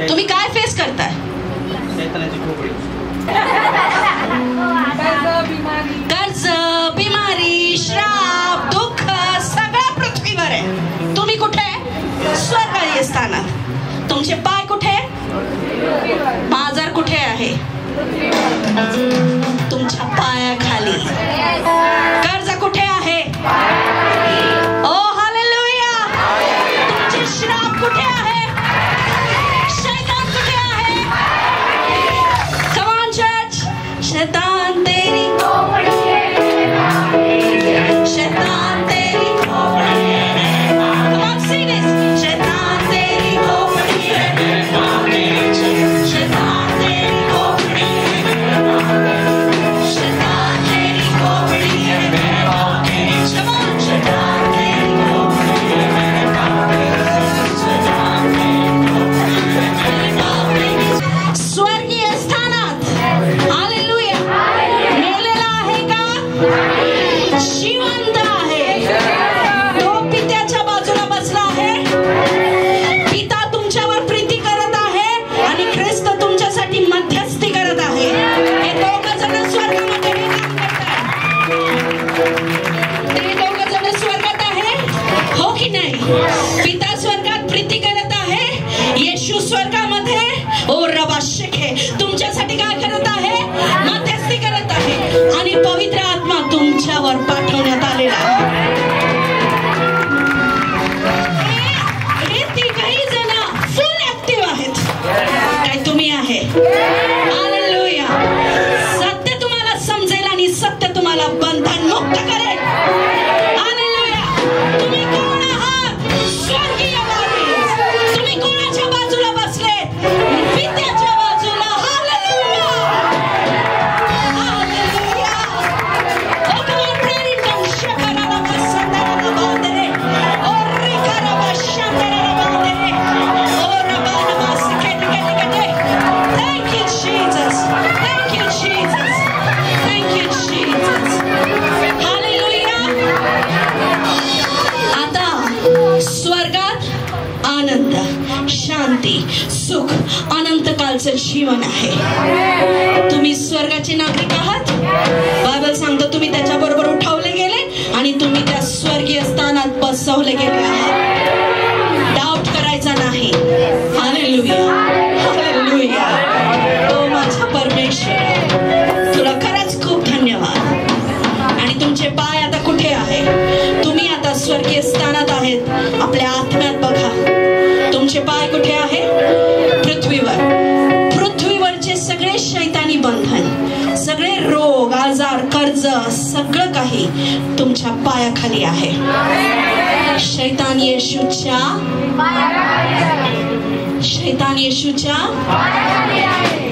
A: तुम्ही काय फेस करताय? कर्ज, बिमारी, श्राप, दुःख सगळं पृथ्वीवर आहे. तुम्ही कुठे? स्वर्गीय स्थानात. तुमचे पाय कुठे? बाजार कुठे आहे? तुमच्या पायाखाली. कर्ज कुठे आहे? ओ हालेलुया. तुमचे श्राप कुठे आहे? शैतान कुठे आहे? Come on church. शैतान तेरी खोपड़ी है, शैतान तेरी खोपड़ी है. Come on see this. शैतान तेरी खोपड़ी है मेरे पाँव के नीचे. शैतान तेरी खोपड़ी है मेरे पाँव के नीचे. शैतान तेरी खोपड़ी है मेरे पाँव के नीचे. Come on, शैतान तुम्हाला बंधन मुक्त करेल. हालेलुया. तुम्ही कोण आहात? स्वर्गीय वारीस. तुम्ही कोणाच्या बाजूला बसले? पित्याच्या बाजूला. Hallelujah. Hallelujah. Oh, come on, pray in tongues. Shakarada basandara bandere. Oh, rikara bashandara bandere. Oh, rabana masikete kete. Thank you, Jesus. Thank you, Jesus. Thank you, Jesus. Hallelujah. आता स्वर्गात आनंद, शांती, सुख, अनंत कालचं जीवन आहे. तुम्ही स्वर्गाचे नागरिक आहात. बायबल सांगतो तुम्ही त्याच्याबरोबर उठवले गेले आणि तुम्ही त्या स्वर्गीय स्थानात बसवले गेले आहात. डाऊट करायचा नाही. हालेलुया. हालेलुया. तो माझा परमेश्वर, तुला खरंच खूप धन्यवाद. आणि तुमचे पाय आता कुठे आहे? तुम्ही आता स्वर्गीय स्थानात आहेत. आपल्या आत्म्यात बघा, तुमचे पाय कुठे आहे? पृथ्वीवर. पृथ्वीवरचे सगळे शैतानी बंधन, सगळे रोग, आजार, कर्ज, सगळं काही तुमच्या पायाखाली आहे. शैतान येशूच्या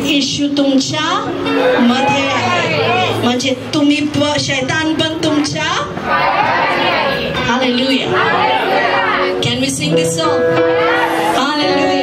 A: येशू तुमच्या मध्ये आहे. म्हणजे तुम्ही शैतान पण तुमच्या. Hallelujah. Can we sing this song? Hallelujah.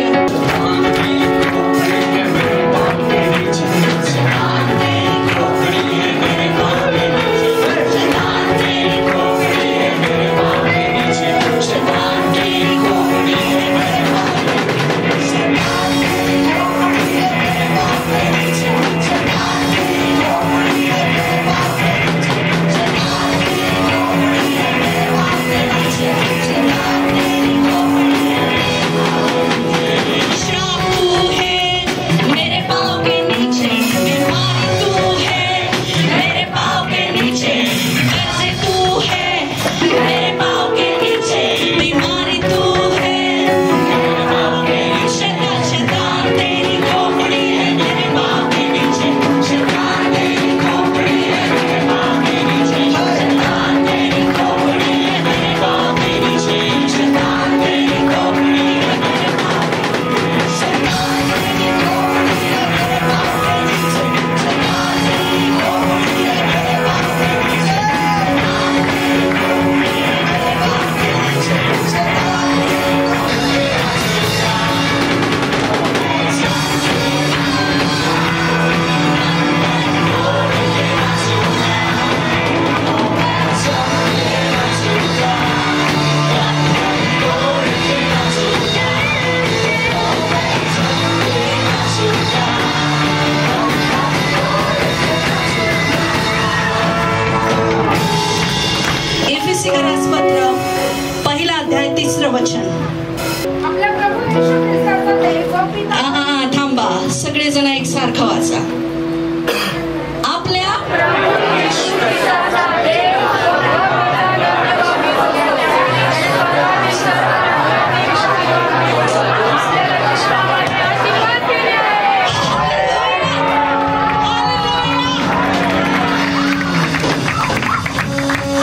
A: पहिला अध्याय 3 वचन. थांबा, सगळेजण एकसारखं वाचा. आपल्या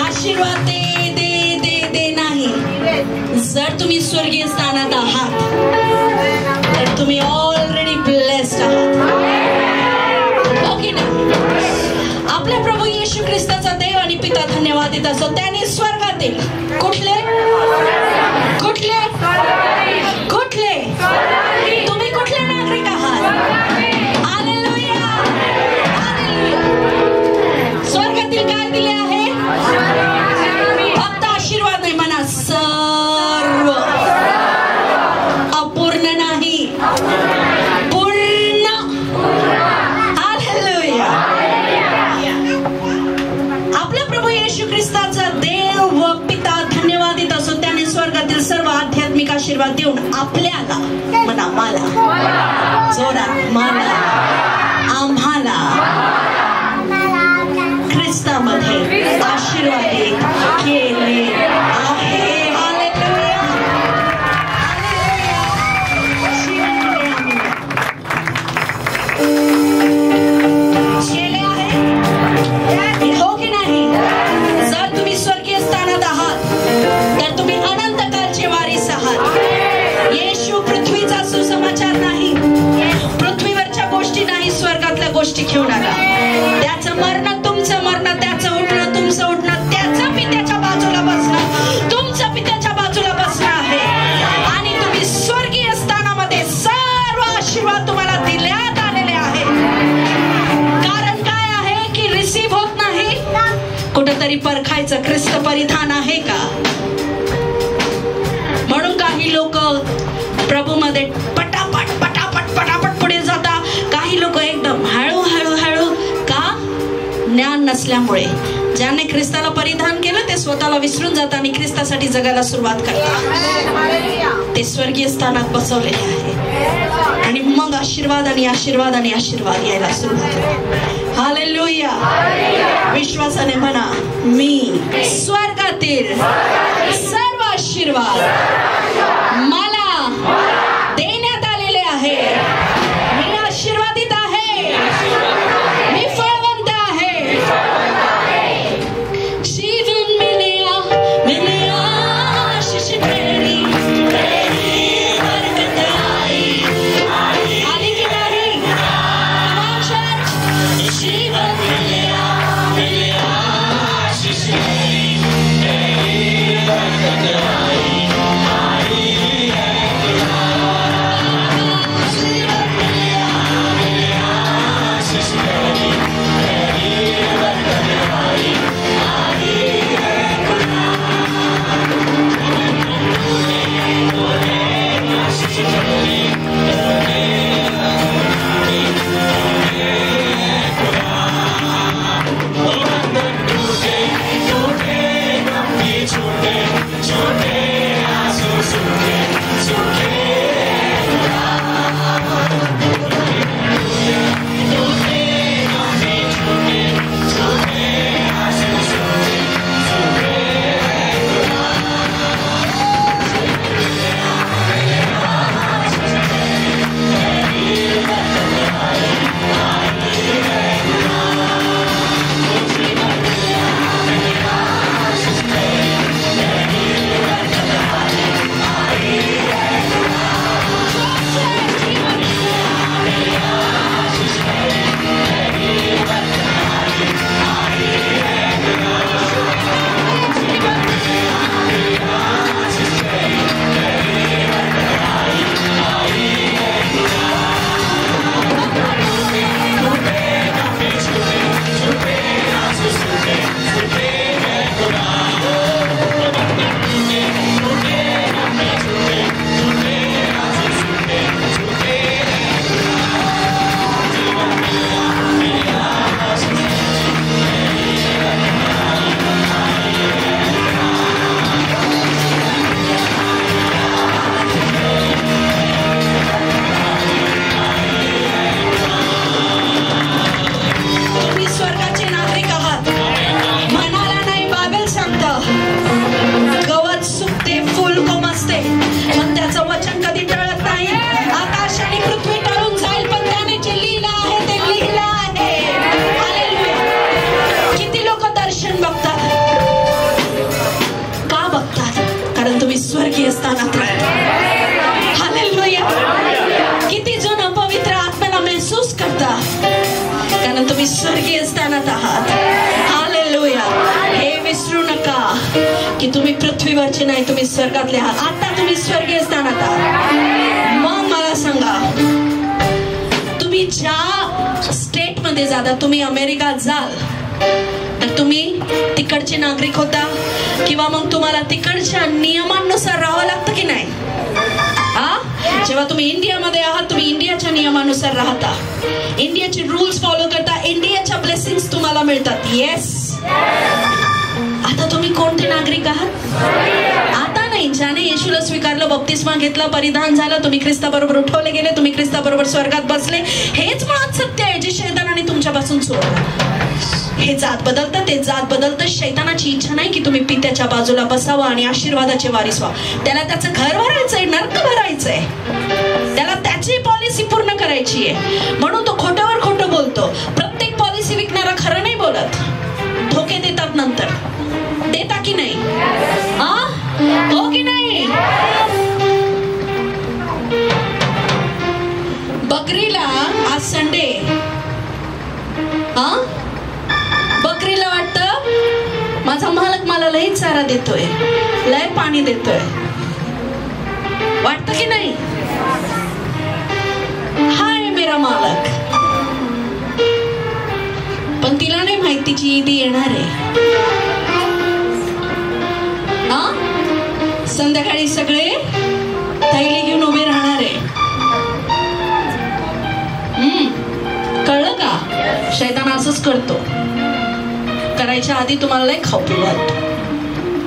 A: आशीर्वाद दे नाही. जर तुम्ही स्वर्गीय स्थानात आहात तर तुम्ही ऑलरेडी ब्लेस्ड आहात. ओके ना? आपल्या प्रभू येशू ख्रिस्ताचा देव आणि पिता धन्यवाद देत असतो. त्याने स्वर्गातील कुठले कुठले कुठले तुम्ही कुठले नागरिक आहात? हालेलुया. हालेलुया. स्वर्गातील काय दिले आहे? फक्त आशीर्वाद नाही म्हणा, सर्व. अपूर्ण नाही, पूर्ण. हालेलुया. आपल्या प्रभू येशू ख्रिस्ताचा देव व पिता धन्यवादित असो. त्याने स्वर्गातील सर्व आध्यात्मिक आशीर्वाद देऊन आपल्याला म्हणा, मला जोरात, मला, आम्हाला ख्रिस्तामध्ये आशीर्वादित केले आहे. हालेलुया. केले आहे, हो की नाही? गोष्टी घेऊ नका. त्याचं मरण तुमचं मरण, त्याचं उठणं तुमचं उठणं, त्याचं पित्याच्या बाजूला बसणं तुमचं पित्याच्या बाजूला बसणं आहे. आणि तुम्ही स्वर्गीय स्थानामध्ये सर्व आशीर्वाद तुम्हाला दिल्यात आलेले आहे. कारण काय आहे की रिसीव्ह होत नाही, कुठेतरी परखायचं ख्रिस्त परिधान आहे का. म्हणून काही लोक प्रभूमध्ये पटापट पटापट पटापट पुढे जातात, काही लोक एकदम हळू हळू हळू. का? ज्ञान नसल्यामुळे. ज्याने ख्रिस्ताला परिधान केलं ते स्वतःला विसरून जातात आणि ख्रिस्तासाठी जगायला सुरुवात करतात. ते स्वर्गीय स्थानात बसवलेले आहे आणि मग आशीर्वाद आणि आशीर्वाद आणि आशीर्वाद यायला सुरुवात होते. हालेलुया. विश्वासाने म्हणा, मी स्वर्गातील सर्व आशीर्वाद मला देण्यात आलेले आहे. मी आशीर्वादित आहे, मी फळवंत आहे. जीवन मिलिया मिलिया आशीष तेरी, बरकत आई आली की नाही. जीवन मिलिया मिलिया आशीष तेरी, बरकत आई. स्वर्गीय स्थानात हालेलुया. किती जण पवित्र आत्म्याला महसूस करता, कारण तुम्ही स्वर्गीय स्थानात आहात. हालेलुया. हे विसरू नका की तुम्ही पृथ्वीवरचे नाही, तुम्ही स्वर्गातले आहात. आता तुम्ही स्वर्गीय स्थानात आहात. मग मला सांगा, तुम्ही ज्या स्टेट मध्ये जाता, तुम्ही अमेरिकात जाल तर तुम्ही तिकडचे नागरिक होता, किंवा मग तुम्हाला तिकडच्या नियमांनुसार राहावं लागतं की नाही? जेव्हा तुम्ही इंडियामध्ये आहात, तुम्ही इंडियाच्या नियमानुसार राहता, इंडियाचे रूल्स फॉलो करता, इंडियाच्या ब्लेसिंग्स तुम्हाला मिळतात. येस. आता तुम्ही कोणते नागरिक आहात? आता नाही. ज्याने येशूला स्वीकारलं, बप्तिस्मा घेतला, परिधान झालं, तुम्ही ख्रिस्ताबरोबर उठवले गेले, तुम्ही ख्रिस्ताबरोबर स्वर्गात बसले. हेच मुळात सत्य आहे जे शैतानाने तुमच्यापासून चोरलं. हे जात बदलतं, ते जात बदलतं. शैतानाची इच्छा नाही की तुम्ही पित्याच्या बाजूला बसावं आणि आशीर्वादाचे वारिस व्हा. त्याला त्याचं घर भरायचंय, नरक भरायचंय, त्याला त्याची पॉलिसी पूर्ण करायची आहे. म्हणून तो खोट्यावर खोटं बोलतो. प्रत्येक पॉलिसी विकणारा खरं नाही बोलत, धोके देतात. नंतर देता की नाही? हो की नाही? बकरीला आज संडे हा, बकरीला वाटतं माझा मालक मला लई चारा देतोय, लय पाणी देतोय, वाटतं की नाही? हाय मेरा मालक. पण तिला नाही माहिती तिची ईद येणार आहे. हा, संध्याकाळी सगळे थैली घेऊन उभे राहणार आहे. कळलं का? शैतान असंच करतो. करायच्या आधी तुम्हाला लय खाऊ पिऊ घालतो,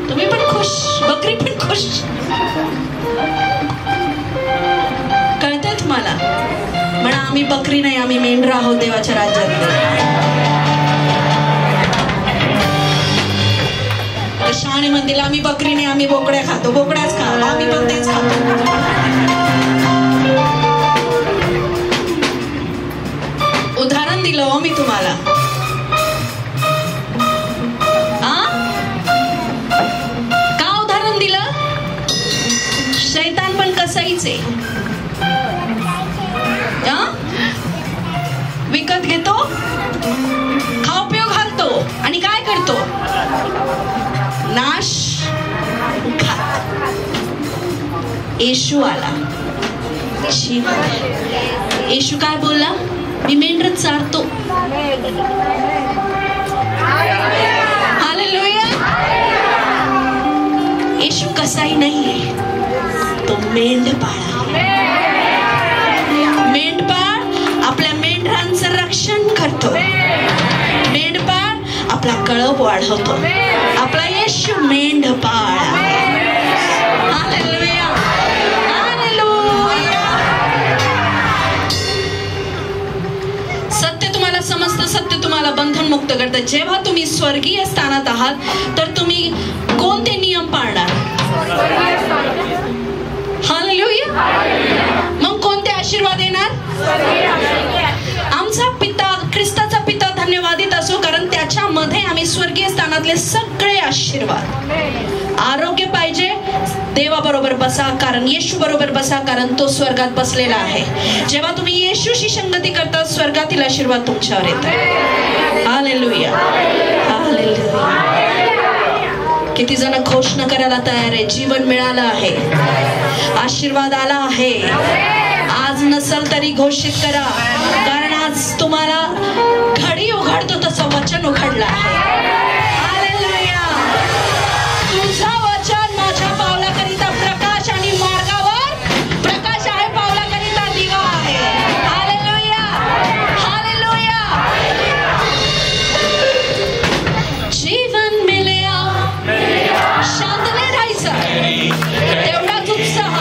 A: तुम्ही पण खुश, बकरी पण खुश. कळतंय तुम्हाला? म्हणा आम्ही बकरी नाही, आम्ही मेंढरा आहोत देवाच्या राज्यात. शहाणे म्हणतील आम्ही बकरी नाही, आम्ही बोकड्या खातो. बोकड्याच खा, आम्ही पण तेच खातो. उदाहरण दिलं हो मी तुम्हाला. का उदाहरण दिलं? शैतान पण कसाईच आहे. विकत घेतो, खाऊ पिऊ घालतो आणि काय करतो? नाश घात. येशू आला, येशू काय बोलला? मी मेंढर चारतो. हालेलुया. येशू कसाही नाहीये, तो मेंढपाळ. मेंढपाळ आपल्या मेंढरांचं रक्षण करतो. मेंढपाळ आपला कळप वाढवतो. आपला येशू मेंढपाळ. Hallelujah, hallelujah. सत्य तुम्हाला समजतं, सत्य तुम्हाला बंधनमुक्त करतं. जेव्हा तुम्ही स्वर्गीय स्थानात आहात तर तुम्ही कोणते नियम पाळणार? हालेलुया. मग कोणते आशीर्वाद येणार? आमचा पिता, ख्रिस्ताचा पिता धन्यवादित असो, कारण त्याच्यामध्ये आम्ही स्वर्गीय स्थानातले सगळे आशीर्वाद. आरोग्य पाहिजे, देवाबरोबर बसा, कारण येशू बरोबर बसा, कारण तो स्वर्गात बसलेला आहे. जेव्हा तुम्ही येशूशी संगती करता स्वर्गातील आशीर्वाद तुमच्यावर येतात. Hallelujah, hallelujah. किती जण घोषणा करायला तयार आहे? जीवन मिळालं आहे, आशीर्वाद आला आहे. आज नसल तरी घोषित करा, कारण आज तुम्हाला घडी उघडतो तसं वचन उघडलं आहे. हालेलुया. तुझं वचन माझ्या पावलाकरिता प्रकाश आणि मार्गावर प्रकाश आहे, पावलाकरिता दिवा आहे. Hallelujah, hallelujah. जीवन मिळेल, शांतने राहायचं, तेवढाच उत्साह.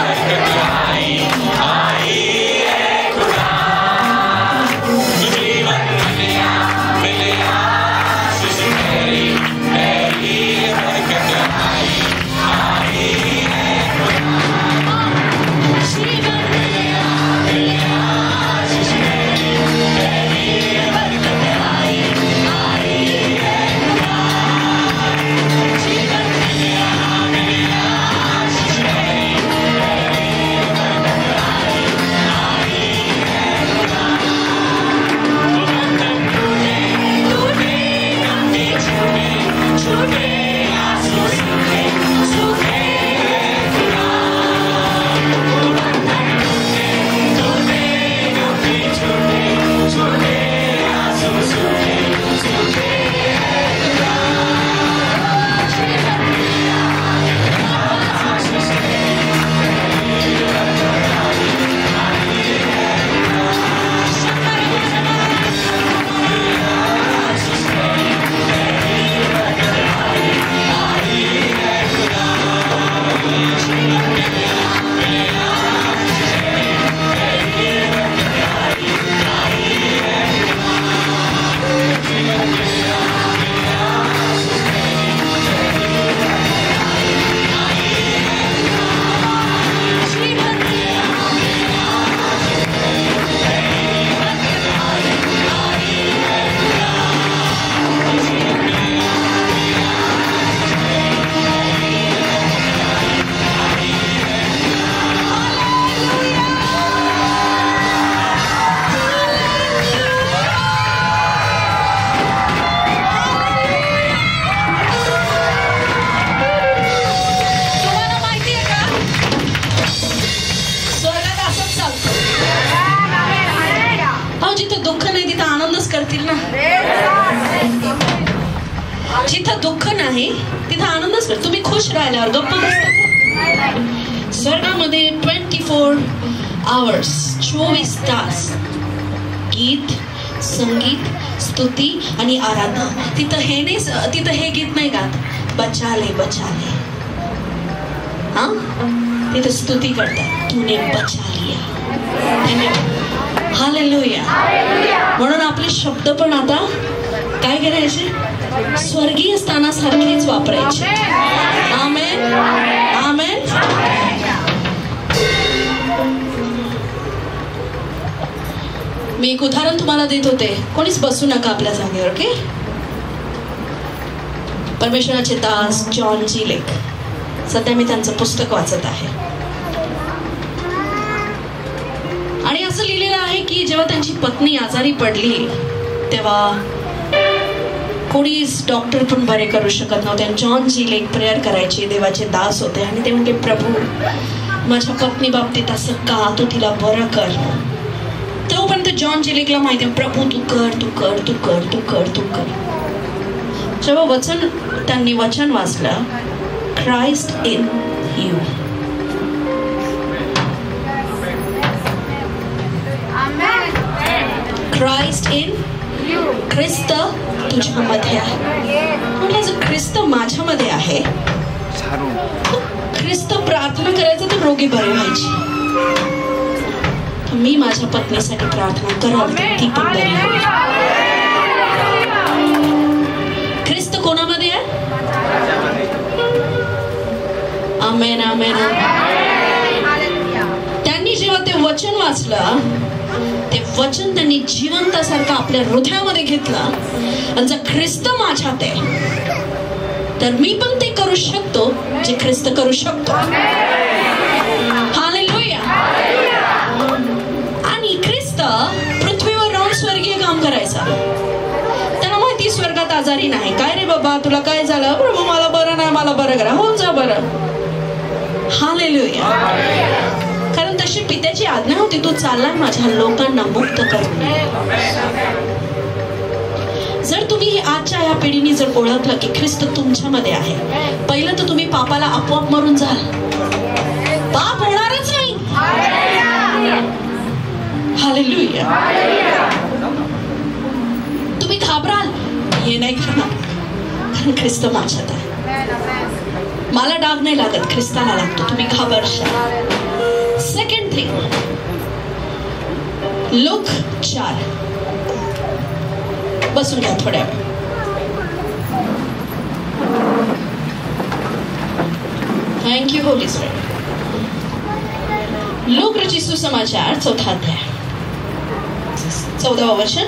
A: तिथं आनंदच करतील ना. जिथं दुःख नाही तिथं आनंदच कर. तुम्ही खुश राहिल्यावर गप्प बसता. स्वर्गामध्ये 24 आवर्स 24 तास गीत, संगीत, स्तुती आणि आराधना. तिथं हे गीत नाही गात, बचाले बचाले. हा, तिथं स्तुती करतात, तूने बचा लिया. हालेलुया. म्हणून आपले शब्द पण आता काय करायचे, स्वर्गीय स्थानासारखेच वापरायचे. आमेन आमेन. मी एक उदाहरण तुम्हाला देत होते. कोणीच बसू नका आपल्या जागेवर. ओके. परमेश्वराचे दास जॉन जी लेक, सध्या मी त्यांचं पुस्तक वाचत आहे. आणि असं लिहिलेलं आहे की जेव्हा त्यांची पत्नी आजारी पडली तेव्हा कोणीच डॉक्टर पण बरे करू शकत नव्हते. जॉन जी लेक प्रेयर करायचे, देवाचे दास होते. आणि ते म्हणते, प्रभू माझ्या पत्नी बाबतीत असं का, तू तिला बरं कर. तोपर्यंत जॉन जी लेकला माहिती, प्रभू तू कर तू कर तू कर तू कर तू कर. जेव्हा त्यांनी वचन वाचलं, Christ in you, Christ in you, ख्रिस्त तुझ्यामध्ये आहे. म्हटलं जर ख्रिस्त माझ्यामध्ये आहे, ख्रिस्त प्रार्थना करायचं तर रोगी बरे व्हायची. मी माझ्या पत्नीसाठी प्रार्थना कराल तर ती पण बरी होईल. ख्रिस्त कोणामध्ये आहे? आमेन आमेन. त्यांनी जेव्हा ते वचन वाचलं, ते वचन त्यांनी जिवंतासारखं आपल्या हृदयामध्ये घेतलं. आणि जर ख्रिस्त माझ्यात आहे तर मी पण ते करू शकतो जे ख्रिस्त करू शकतो. हालेलुया. आणि ख्रिस्त पृथ्वीवर राहून स्वर्गीय काम करायचा. त्याला माहिती स्वर्गात आजारी नाही. काय रे बाबा तुला काय झालं? प्रभू मला बरं नाही, मला बरं करा. होऊन जा बरं. हालेलुया. कारण तशी पित्याची आज्ञा होती, तू चालला माझ्या लोकांना मुक्त कर. जर तुम्ही आजच्या या पिढीने जर ओळखलं की ख्रिस्त तुमच्यामध्ये आहे, पहिलं तर तुम्ही पापाला आपोआप मरून जाल. पाप होणारच नाही. हालेलुया. तुम्ही घाबराल, हे नाही करणार कारण ख्रिस्त माझ्यात आहे. मला डाग नाही लागत, ख्रिस्ताला लागतो. तुम्ही घाबरशाल. Second thing, look 4. बसून घ्या थोड्या वेळ. Thank you Holy spirit. लूक रचित सुसमाचार 4 अध्याय 14 वचन.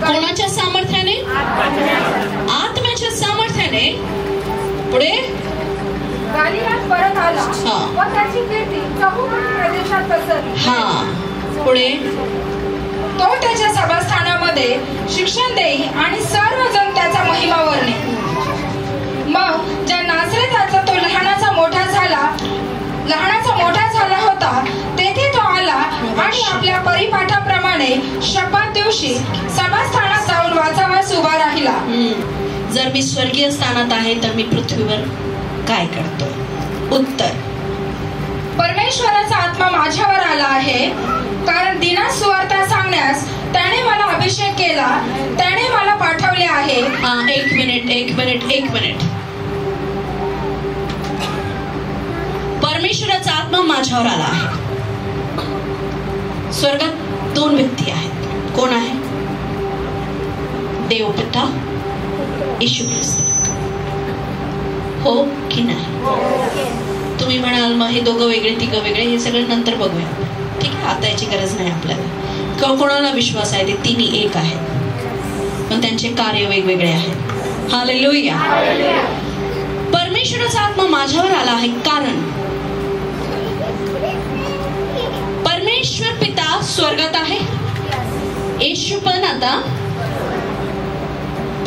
A: कोणाच्या सामर्थ्याने? आत्म्याच्या सामर्थ्याने. पुढे
B: गालिलात परत आला व त्याची कीर्ती चहूकडील प्रदेशात पसरली.
A: हा, पुढे
B: तो त्याच्या सभास्थानामध्ये शिक्षण देई आणि सर्वजण त्याचा महिमा वर्णे. मग ज्या नासरेतातला तो लहानाचा मोठा झाला होता, तेथे तो आला आणि आपल्या परिपाठाप्रमाणे शपथ दिवशी सभास्थानात जाऊन वाचावास उभा राहिला.
A: जर मी स्वर्गीय स्थानात आहे तर मी पृथ्वीवर काय करतो? उत्तर,
B: परमेश्वराचा आत्मा माझ्यावर आला आहे, कारण दिना सुवार्ता सांगण्यास त्याने मला अभिषेक केला. त्याने मला पाठवले आहे.
A: एक मिनिट. परमेश्वराचा आत्मा माझ्यावर आला आहे. स्वर्गात 2 व्यक्ती आहेत. कोण आहे? देव पिता, येशू ख्रिस्त. हो की नाही? तुम्ही म्हणाल मग हे दोघं वेगळे तिघं वेगळे, हे सगळं नंतर बघूया. ठीक आहे, आता याची गरज नाही आपल्याला. किंवा कोणाला विश्वास आहे ते तिन्ही एक आहेत, पण त्यांचे कार्य वेगवेगळे आहेत. हालेलुया. परमेश्वराचा आत्मा माझ्यावर आला आहे कारण परमेश्वर पिता स्वर्गात आहे. येशू पण आता,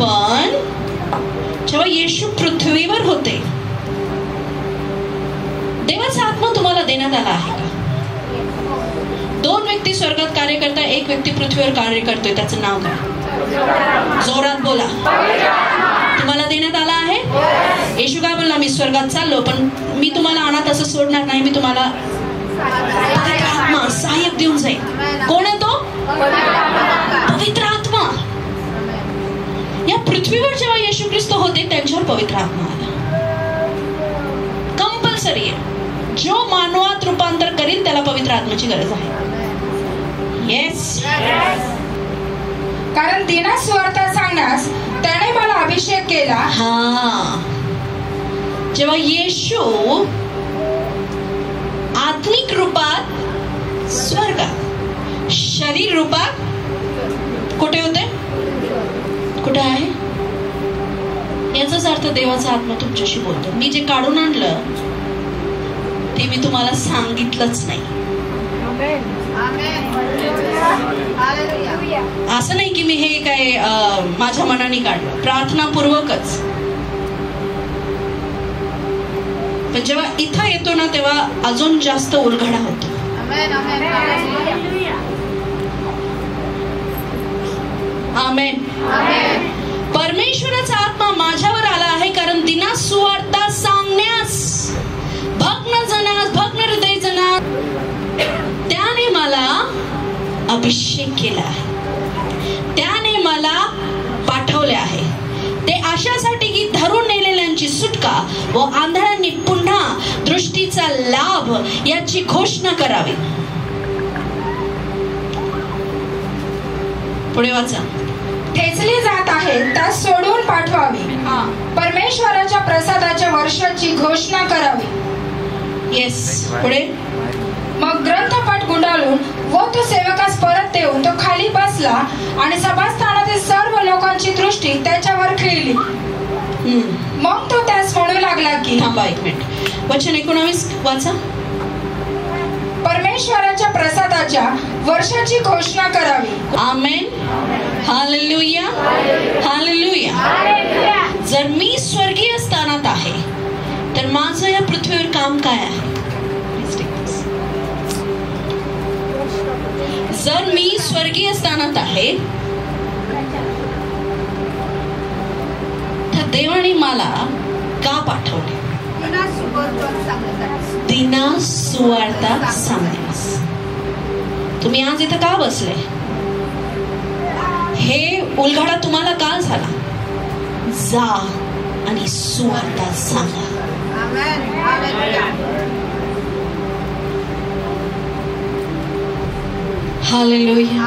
A: पण जेव्हा येशू पृथ्वीवर होते, देवाचा आत्मा तुम्हाला देण्यात आला आहे का? 2 व्यक्ती स्वर्गात कार्य करतात, 1 व्यक्ती पृथ्वीवर कार्य करतोय. त्याचं नाव काय? जोरात बोला. तुम्हाला देण्यात आला आहे. येशू काय बोलला? मी स्वर्गात चाललो, पण मी तुम्हाला अनाथ असं सोडणार नाही. मी तुम्हाला पवित्र आत्मा सहाय्यक देऊन जाईल. कोण आहे तो? पवित्र आत्मा. या पृथ्वीवर जेव्हा येशू ख्रिस्त होते त्यांच्यावर पवित्र आत्मा आला. कंपल्सरी आहे. जो मानवात रूपांतर करील त्याला पवित्र आत्म्याची गरज आहे. येस.
B: कारण दिना सुवार्ता सांगण्यास त्याने मला अभिषेक केला.
A: हा, जेव्हा येशू आत्मिक रूपात स्वर्गात, शरीर रूपात कुठे होते? कुठे आहे? याचाच अर्थ देवाचा आत्मा तुमच्याशी बोलतो. मी जे काढून आणलं ते मी तुम्हाला सांगितलंच नाही. असं नाही की मी हे काय माझ्या मनाने काढलं, प्रार्थनापूर्वकच. पण जेव्हा इथं येतो ना तेव्हा अजून जास्त उलगडा होतो. आमेन. परमेश्वराचा आत्मा माझ्यावर आला आहे, कारण दिना सुवार्ता सांगण्यास, भग्न जनास, भग्न हृदय जनास त्याने मला अभिषेक केला आहे, त्याने मला पाठवले आहे. ते अशासाठी की धरून नेलेल्यांची सुटका व आंधळ्यांनी पुन्हा दृष्टीचा लाभ याची घोषणा करावी. पुढे वाचा.
B: ठेचली जात आहे त्यास सोडून पाठवावी. परमेश्वराच्या प्रसादाच्या वर्षाची घोषणा करावी.
A: येस. पुढे.
B: मग ग्रंथपाठ गुंडाळून व तो सेवकास परत देऊन तो खाली बसला आणि सभास्थानातील सर्व लोकांची दृष्टी त्याच्यावर खिळली. मग तो त्यास म्हणू लागला की,
A: थांबा 1 मिनिट. वचन 19 वाचा.
B: परमेश्वराच्या प्रसादाच्या वर्षाची घोषणा करावी.
A: आमेन. हालेलुया. हालेलुया. जर मी स्वर्गीय स्थानात आहे तर माझं या पृथ्वीवर काम काय आहे? जर मी स्वर्गीय स्थानात आहे तर देवाने मला का पाठवले? दिना सुवार्ता सांगण्यास. तुम्ही आज इथं का बसले? हे उलगडा तुम्हाला का झाला? जा आणि सुवार्ता सांगा. हालेलुया.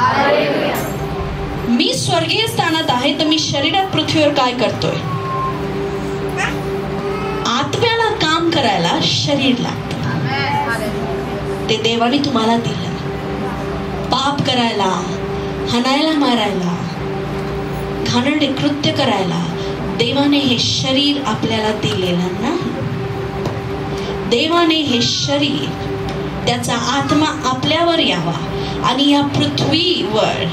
A: मी स्वर्गीय स्थानात आहे तर मी शरीरात पृथ्वीवर काय करतोय? आत्म्याला काम करायला शरीर लागतं. ते देवाने तुम्हाला दिलं. पाप करायला, हाणायला, मारायला, घाणेरडे कृत्य करायला देवाने हे शरीर आपल्याला दिलेलं नाही. देवाने हे शरीर, त्याचा आत्मा आपल्यावर यावा आणि या पृथ्वीवर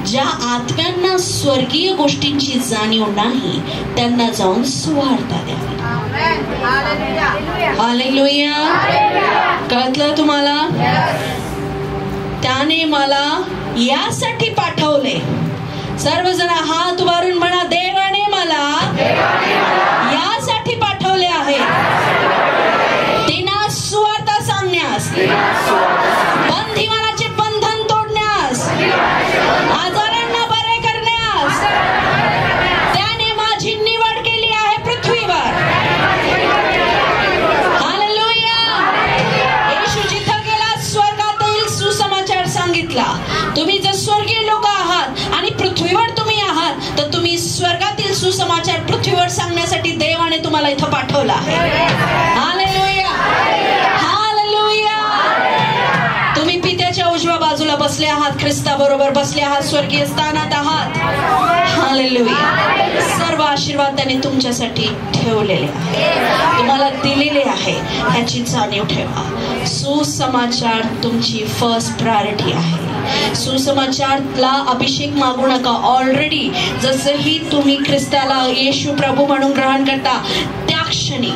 A: ज्या आत्म्यांना स्वर्गीय गोष्टींची जाणीव नाही त्यांना जाऊन सुवार्ता द्यावी. हालेलुया. कळलं तुम्हाला? त्याने मला यासाठी पाठवले. सर्वजण हात उभारून म्हणा, देवाने मला यासाठी पाठवले आहे. दिना सुवार्ता सांगण्यास, बंदिवानाचे बंधन तोडण्यास, आजारांना बरे करण्यास त्याने माझी निवड केली आहे पृथ्वीवर. हालेलुया. येशू जिथं गेला स्वर्गातील सुसमाचार सांगितला. तुम्ही जर स्वर्गीय लोक आहात आणि पृथ्वीवर तुम्ही आहात तर तुम्ही स्वर्गातील सुसमाचार पृथ्वीवर सांगण्यासाठी देवाने तुम्हाला इथं पाठवला आहे. हालेलुया. हालेलुया. तुम्ही पित्याच्या उजव्या बाजूला बसले आहात, ख्रिस्ताबरोबर बसले आहात, स्वर्गीय स्थानात आहात. हालेलुया. सर्व आशीर्वाद त्याने तुमच्यासाठी ठेवलेले आहे, तुम्हाला दिलेले आहे. ह्याची जाणीव ठेवा. सुसमाचार तुमची फर्स्ट प्रायोरिटी आहे. सुसमाचारला अभिषेक मागू नका. ऑलरेडी जसंही तुम्ही ख्रिस्ताला येशू प्रभू म्हणून ग्रहण करता त्या क्षणी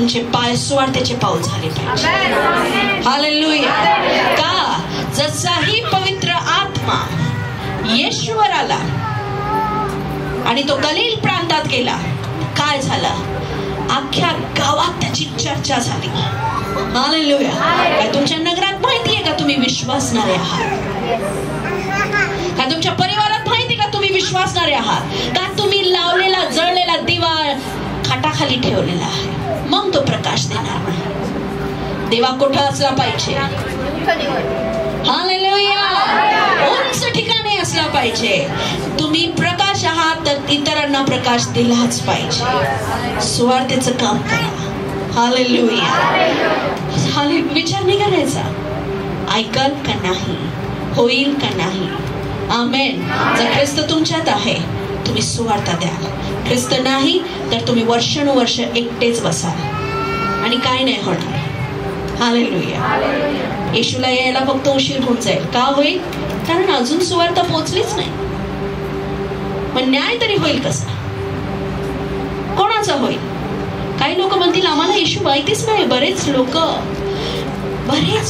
A: तुमचे पाय सुवार्थेचे पाऊल झाले पाहिजे. हालेलुया. का जसाही पवित्र आत्मा येशूवर आला आणि तो गलील प्रांतात गेला, काय झालं? अख्ख्या गावात त्याची चर्चा झाली. हालेलुया. काय तुमच्या नगरात माहितीये का तुम्ही विश्वासणारे आहात? का तुमच्या परिवारात माहिती का तुम्ही विश्वासणारे आहात? का तुम्ही लावलेला जळलेला दिवा खाटाखाली ठेवलेला आहे? मग तो प्रकाश देणार नाही. दिवा कुठं असला पाहिजे? हालेलुया. उंच ठिकाणी असला पाहिजे. तुम्ही प्रकाश आहात तर इतरांना प्रकाश दिलाच पाहिजे. सुवार्थेचं काम करा. हालेलुया. विचार नाही करायचा ऐकल का नाही, होईल का नाही. आमेन. जर ख्रिस्त तुमच्यात आहे तुम्ही सुवार्ता द्या. ख्रिस्त नाही तर तुम्ही वर्षानुवर्ष एकटेच बसाल आणि काय नाही होणार. हालेलुया. येशूला यायला फक्त उशीर होऊन जाईल. का होईल? कारण अजून सुवार्ता पोहोचलीच नाही. मग न्याय तरी होईल कसा? कोणाचा होईल? काही लोक म्हणतील आम्हाला येशू माहितीच नाही. बरेच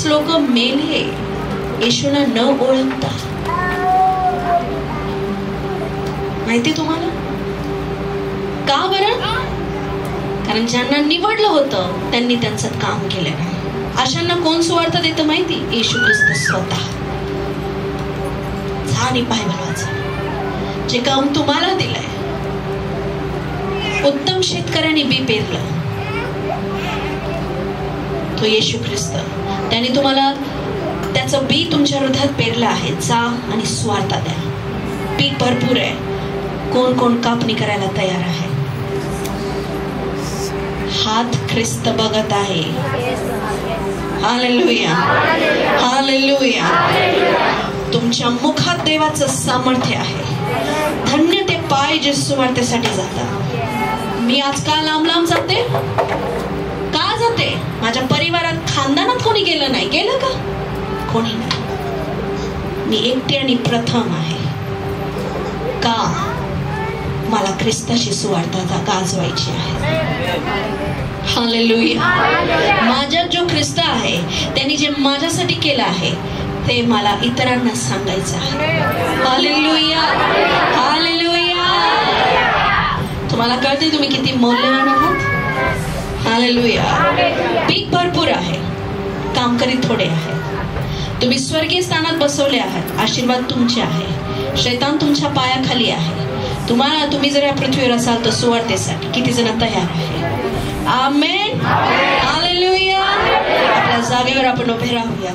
A: लोक मेले येशूला न ओळखता. माहिती तुम्हाला का बरं? कारण ज्यांना निवडलं होतं त्यांनी त्यांचं काम केलं नाही. अशांना कोण सुवार्ता देतं माहिती? येशू ख्रिस्त स्वतः. आणि पाय भरवायचं. जे काम तुम्हाला दिलंय, उत्तम शेतकऱ्याने बी पेरलं, तो येशू ख्रिस्त. त्याने तुम्हाला त्याचं बी तुमच्या हृदयात पेरलं आहे. जा आणि स्वार्था द्या. पीक भरपूर आहे. कोण कोण कापणी करायला तयार आहे? हात ख्रिस्त बघत आहे. हालेलुया. हालेलुया. तुमच्या मुखात देवाचं सामर्थ्य आहे. धन्य ते पाय जे सुवार्थेसाठी जातात. मी आजकाल लांब लांब जाते. का जाते? माझ्या परिवारात खानदानात कोणी गेलं नाही. गेलं का? कोणी नाही. मी एकटी आणि प्रथम आहे. का? मला ख्रिस्ताची सुवार्ता गाजवायची आहे. हालेलुया. माझ्यात जो ख्रिस्त आहे त्यांनी जे माझ्यासाठी केलं आहे ते मला इतरांना सांगायचं आहे. हालेलुया. हालेलुया. तुम्हाला कळते तुम्ही किती मौल्यवान आहात? हालेलुया. पीक भरपूर आहे, काम करीत थोडे आहे. तुम्ही स्वर्गीय स्थानात बसवले आहात. आशीर्वाद तुमचे आहे. शैतान तुमच्या पायाखाली आहे. तुम्ही जर या पृथ्वीवर असाल तर सुवार्थेसाठी किती जण तयार आहे? आमेन. हालेलुया. आपल्या जागेवर आपण उभे राहूया.